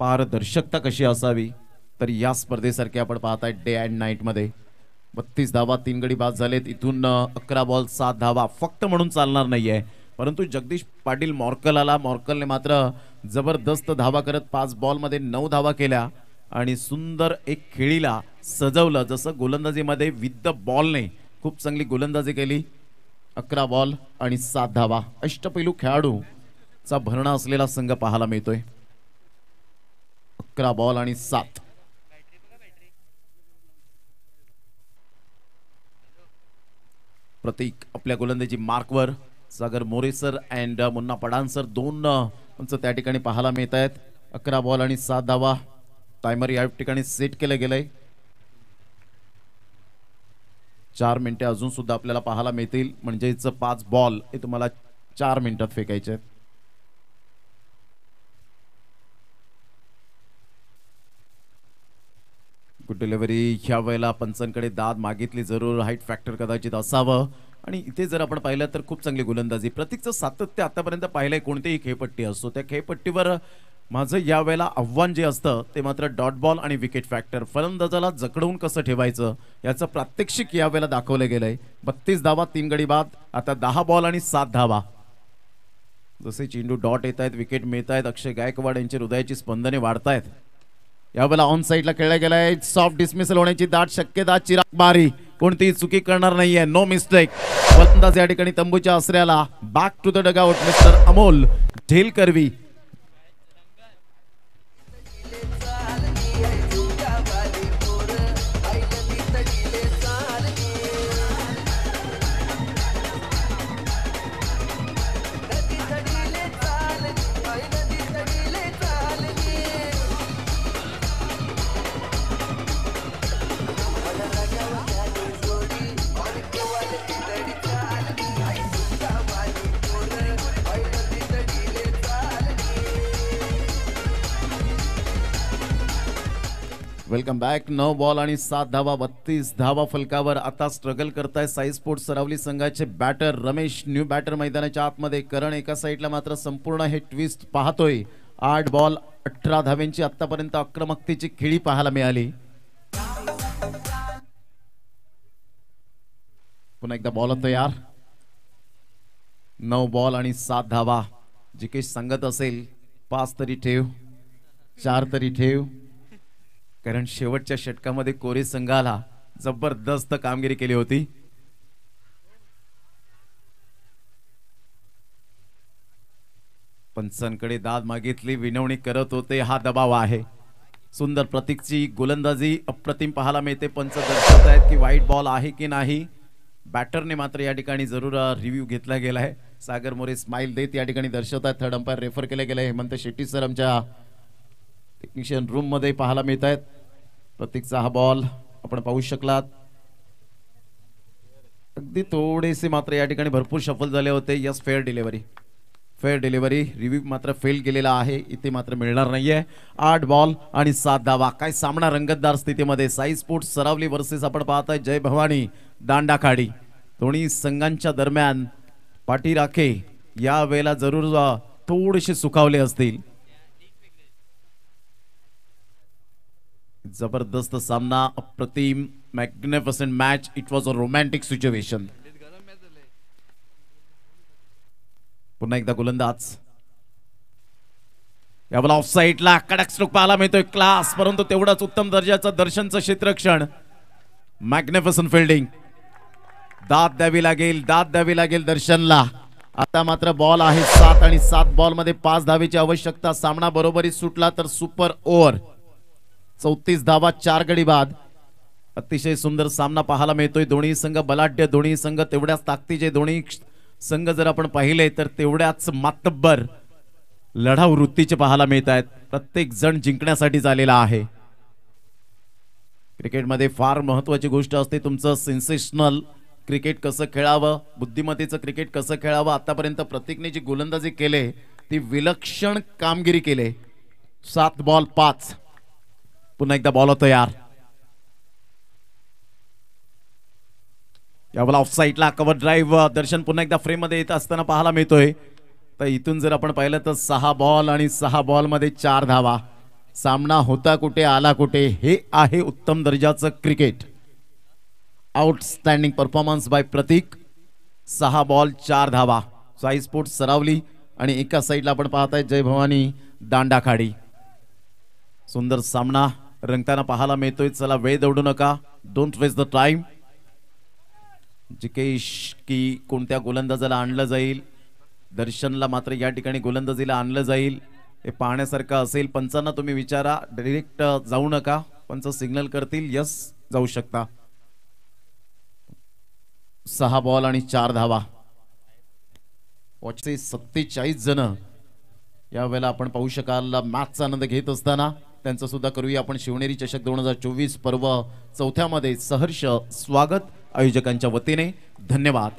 S2: पारदर्शकता कशी असावी तर या स्पर्धेसारखे आपण पाहताय डे अँड नाईट मध्ये. 32 धावा 3 गडी बाद झालेत. इथून 11 बॉल 7 धावा फक्त म्हणून चालणार नाहीये, परंतु जगदीश पाटील मॉर्कल आला. मॉर्कलने मात्र जबरदस्त धावा करत 5 बॉल मध्ये 9 धावा केल्या आणि सुंदर एक खेळीला सजवलं. जसं गोलंदाजीमध्ये विथ द बॉलने खूप चांगली गोलंदाजी केली. 11 बॉल आणि 7 धावा. अष्टपैलू खेळाडूचा भरणा असलेला संघ पाहायला मिळतोय. 11 बॉल आणि 7. प्रतीक आपल्या गोलंदाजी मार्कवर. Sagar More sir and Munna Padan sir दोन त्या ठिकाणी पाहायला मिळत आहेत. 11 बॉल आणि 7 धावा. टायमर या ठिकाणी सेट केलं गेलंय. 4 मिनिटे अजून सुद्धा आपल्याला पाहायला मिळतील, म्हणजेच 5 बॉल हे तुम्हाला 4 मिनिटात फेकायचे आहेत. Good delivery. ह्या वेळेला पंचांकडे दाद मागितली जरूर. हाईट फॅक्टर कदाचित असावं आणि इथे जर आपण पाहिलं तर खूप चांगली गोलंदाजी. प्रतीकचं सातत्य आतापर्यंत पाहिलंय कोणतेही खेळपट्टी असतो त्या खेळपट्टीवर. माझं या वेळेला आव्हान जे असतं ते मात्र डॉट बॉल आणि विकेट फॅक्टर. फलंदाजाला जकडवून कसं ठेवायचं याचं प्रात्यक्षिक या वेळेला दाखवलं गेलंय. 32 धावा 3 गडी बाद. आता 10 बॉल आणि 7 धावा. जसे चेंडू डॉट येत आहेत, विकेट मिळत आहेत, अक्षय गायकवाड यांची हृदयाची स्पंदने वाढतायत. यावेळेला ऑन साईडला खेळला गेलाय. सॉफ्ट डिसमिसल होण्याची दाट शक्यता. चिराग बारी कोणतीही चुकी करणार नाहीये. No mistake. फलंदाज या ठिकाणी तंबूच्या आसऱ्याला. Back to the dugout mister Amol ढेलकरवी. Welcome back. 9 बॉल आणि 7 धावा, 32 धावा फलकावर. आता स्ट्रगल करताय साई स्पोर्ट्स सरावली संघाचे बॅटर रमेश. न्यू बॅटर मैदानाच्या आतमध्ये. करण एका साईडला मात्र संपूर्ण हे ट्विस्ट पाहतोय. 8 बॉल 18 धाव्यांची आतापर्यंत आक्रमकतेची खेळी पाहायला मिळाली. पुन्हा एकदा बॉल तयार. 9 बॉल आणि 7 धावा. जिकेश सांगत असेल 5 तरी ठेव, 4 तरी ठेव, कारण शेवटच्या षटकामध्ये कोरे संघाला जबरदस्त कामगिरी केली होती. पंचांकडे दाद मागितली, विनवणी करत होते. हा दबाव आहे. सुंदर प्रतीकची गोलंदाजी अप्रतिम पाहायला मिळते. पंच दर्शवत आहेत की वाईट बॉल आहे की नाही. बॅटरने मात्र या ठिकाणी जरूर रिव्ह्यू घेतला गेला आहे. सागर मोरे स्माइल देत या ठिकाणी दर्शवत आहेत. थर्ड अंपायर रेफर केले गेले. हेमंत शेट्टी सर आमच्या टेक्निशियन रूम मध्ये पाहायला मिळत आहेत. प्रतीकचा हा बॉल आपण पाहू शकलात. अगदी थोडेसे मात्र या ठिकाणी भरपूर सफल झाले होते. Yes, fair delivery, fair delivery. Review मात्र फेल केलेला आहे. इथे मात्र मिळणार नाहीये. 8 बॉल आणि 7 धावा. काय सामना रंगतदार स्थितीमध्ये. साई स्पोर्ट्स सरावली वर्सेस आपण पाहताय जय भवानी दांडाखाडी. दोन्ही संघांच्या दरम्यान पाठीराखे या वेळेला जरूर थोडेसे सुखावले असतील. जबरदस्त सामना, अप्रतिम, magnificent match. It was a romantic situation. पुन्हा एकदा गोलंदाज. यावेळेला ऑफ साईडला कडक स्ट्रोक पाहायला मिळतोय. क्लास, परंतु तेवढाच उत्तम दर्जाचं दर्शनचं क्षेत्ररक्षण. Magnificent fielding. दाद द्यावी लागेल, दाद द्यावी लागेल दर्शनला. आता मात्र बॉल आहे 7 आणि 7 बॉल मध्ये 5 धावेची आवश्यकता. सामना बरोबरीत सुटला तर सुपर ओव्हर. 34 धावा, 4 गडी बाद. अतिशय सुंदर सामना पाहायला मिळतोय. दोन्ही संघ बलाढ्य, दोन्ही संघ तेवढ्याच ताकदीचे, दोन्ही संघ जर आपण पाहिले तर तेवढ्याच मातब्बर लढाऊ वृत्तीचे पाहायला मिळत आहेत. प्रत्येक जण जिंकण्यासाठी आलेला आहे. क्रिकेटमध्ये फार महत्वाची गोष्ट असते तुमचं सेन्सेशनल क्रिकेट कसं खेळावं, बुद्धिमत्तेचं क्रिकेट कसं खेळावं. आतापर्यंत प्रत्येकने जी गोलंदाजी केले ती विलक्षण कामगिरी केले. 7 बॉल 5. पुन्हा एकदा बॉल तयार. यावेळेला ऑफ साईडला कव्हर ड्राईव्ह. दर्शन पुन्हा एकदा फ्रेम मध्ये येत असताना पाहायला मिळतोय. तर इथून जर आपण पाहिलं तर 6 बॉल आणि 6 बॉल मध्ये 4 धावा. सामना होता कुठे आला कुठे. हे आहे उत्तम दर्जाचं क्रिकेट. आउटस्टँडिंग परफॉर्मन्स बाय प्रतीक. 6 बॉल 4 धावा. साई स्पोर्ट्स सरावली आणि एका साईडला आपण पाहताय जय भवानी दांडाखाडी. सुंदर सामना रंगताना पाहायला मिळतोय. चला, वेळ दौडू नका. Don't waste the time. Jikesh की कोणत्या गोलंदाजाला आणलं जाईल. दर्शनला मात्र या ठिकाणी गोलंदाजीला आणलं जाईल. हे पाहण्यासारखं असेल. पंचांना तुम्ही विचारा, डायरेक्ट जाऊ नका. पंच सिग्नल करतील. यस, जाऊ शकता. 6 बॉल आणि 4 धावा. वॉचचे 47 जण या वेळेला आपण पाहू शकाल मॅचचा आनंद घेत असताना. त्यांचं सुद्धा करूया आपण शिवनेरी चषक 2024 पर्व 4थ्या मध्ये सहर्ष स्वागत आयोजकांच्या वतीने. धन्यवाद.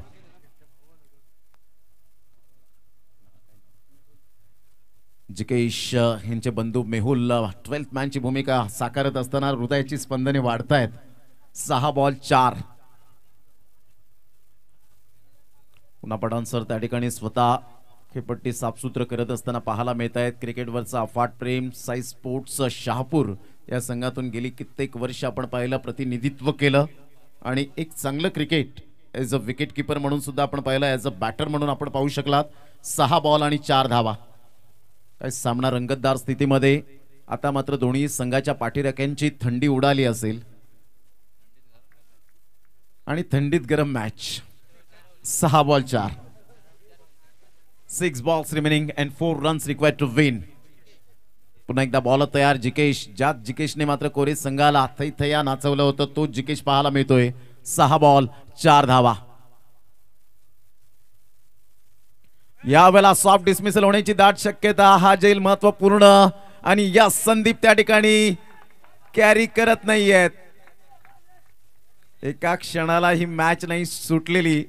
S2: जिकेश यांचे बंधू मेहुल 12th मॅनची भूमिका साकारत असताना हृदयाची स्पंदने वाढतायत. 6 बॉल 4. पुन्हा पठाण सर त्या ठिकाणी स्वतः खेळपट्टी साफसूत्र करत असताना पाहायला मिळत आहेत. क्रिकेटवरचा अफाट प्रेम. साई स्पोर्ट्स शहापूर या संघातून गेली कित्येक वर्ष आपण पाहिलं, प्रतिनिधित्व केलं आणि एक चांगलं cricket as a wicket keeper म्हणून सुद्धा आपण पाहिलं, ॲज अ बॅटर म्हणून आपण पाहू शकलात. 6 बॉल आणि 4 धावा. काय सामना रंगतदार स्थितीमध्ये. आता मात्र दोन्ही संघाच्या पाठीराख्यांची थंडी उडाली असेल आणि थंडीत गरम match. 6 ball 4. 6 balls remaining and 4 runs required to win. पुन्हा एकदा बॉल तयार. जिकेश, ज्यात जिकेशने मात्र कोरे संघाला थैथया नाचवलं होतं तो जिकेश पाहायला मिळतोय. 6 बॉल 4 धावा. यावेळेला सॉफ्ट डिसमिसल होण्याची दाट शक्यता. हा जेल महत्वपूर्ण आणि या संदीप त्या ठिकाणी कॅरी करत नाहीयेत. एका क्षणाला ही मॅच नाही सुटलेली.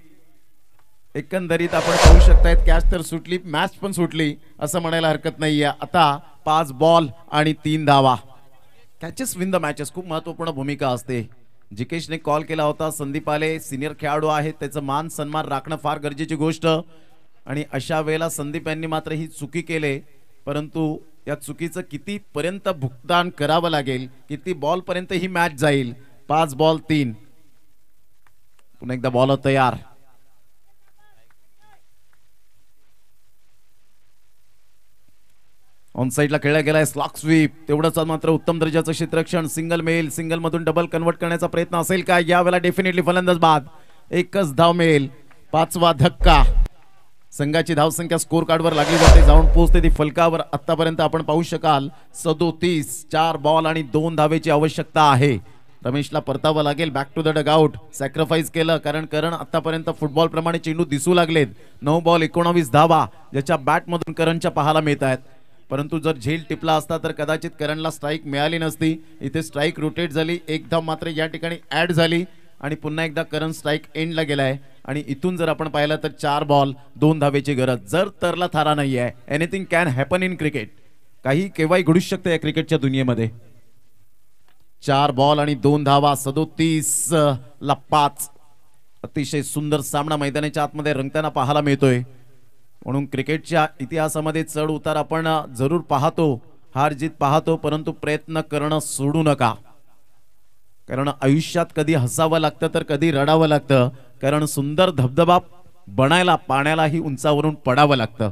S2: एकंदरीत आपण पाहू शकतायत कॅच तर सुटली, मॅच पण सुटली असं म्हणायला हरकत नाहीये. आता 5 बॉल आणि 3 धावा. कॅचेस विन द मॅचेस खूप महत्वपूर्ण भूमिका असते. जिकेशने कॉल केला होता, संदीप आले सिनियर खेळाडू आहेत, त्याचं मान सन्मान राखणं फार गरजेची गोष्ट. आणि अशा वेळेला संदीप यांनी मात्र ही चुकी केले, परंतु या चुकीचं किती पर्यंत भुगतान करावं लागेल, किती बॉल पर्यंत ही मॅच जाईल. 5 बॉल 3. पुन्हा एकदा बॉल तयार. ऑन साइडला खेळला गेलाय स्लॉक स्वीप. तेवढंच मात्र उत्तम दर्जाचं क्षेत्ररक्षण. सिंगल मेल, सिंगल मधून डबल कन्वर्ट करण्याचा प्रयत्न असेल का यावेळेला? डेफिनेटली फलंदाज बाद. एकच धाव मिळेल. 5वा धक्का. संघाची धावसंख्या स्कोर कार्डवर लागली जाते, जाऊन पोहोचते ती फलकावर. आतापर्यंत आपण पाहू शकाल 37. 4 बॉल आणि 2 धावेची आवश्यकता आहे. रमेशला परतावं लागेल. Back to the dugout. Sacrifice केलं कारण आतापर्यंत फुटबॉल प्रमाणे चेंडू दिसू लागलेत. 9 बॉल 19 धावा ज्याच्या बॅटमधून करणच्या पाहायला मिळत आहेत. परंतु जर झेल टिपला असता तर कदाचित करणला स्ट्राईक मिळाली नसती. इथे स्ट्राईक रोटेट झाली, एक धाव मात्र या ठिकाणी ऍड झाली आणि पुन्हा एकदा करण स्ट्राईक एंडला गेलाय. आणि इथून जर आपण पाहिलं तर 4 बॉल 2 धावेची गरज. जर तरला थारा नाही आहे. Anything can happen in cricket. काही केव्हाही घडू शकते या क्रिकेटच्या दुनियेमध्ये. 4 बॉल आणि 2 धावा. 37 ला 5. अतिशय सुंदर सामना मैदानाच्या आतमध्ये रंगताना पाहायला मिळतोय. म्हणून क्रिकेटच्या इतिहासामध्ये चढ उतार आपण जरूर पाहतो, हार जीत पाहतो, परंतु प्रयत्न करणं सोडू नका. कारण आयुष्यात कधी हसावं लागतं तर कधी रडावं लागतं. कारण सुंदर धबधबा बनायला पाण्यालाही उंचावरून पडावं लागतं.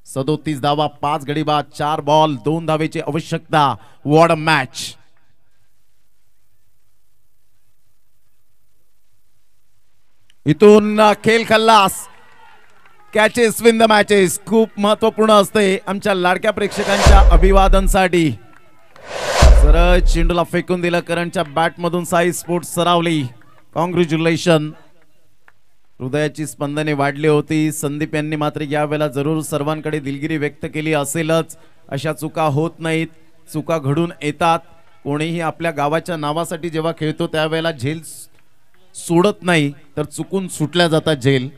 S2: 37 धावा, 5 गडी बाद, 4 बॉल 2 धावेची आवश्यकता. What a match. इथून खेळ खल्लास. कॅचेस विन द मॅचेस खूप महत्वपूर्ण असते आमच्या लाडक्या प्रेक्षकांच्या अभिवादनसाठी. सरळ चेंडूला फेकून दिलं करणच्या बॅटमधून. साई स्पोर्ट्स सरावली. कॉंग्रॅच्युलेशन. हृदयाची स्पंदने वाढली होती. संदीप यांनी मात्र यावेळेला जरूर सर्वांकडे दिलगिरी व्यक्त केली असेलच. अशा चुका होत नाहीत, चुका घडून येतात. कोणीही आपल्या गावाच्या नावासाठी जेव्हा खेळतो त्यावेळेला झेल सोडत नाही तर चुकून सुटल्या जातात झेल.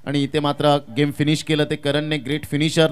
S2: आणि इथे मात्र गेम फिनिश केलं ते करणने. Great finisher.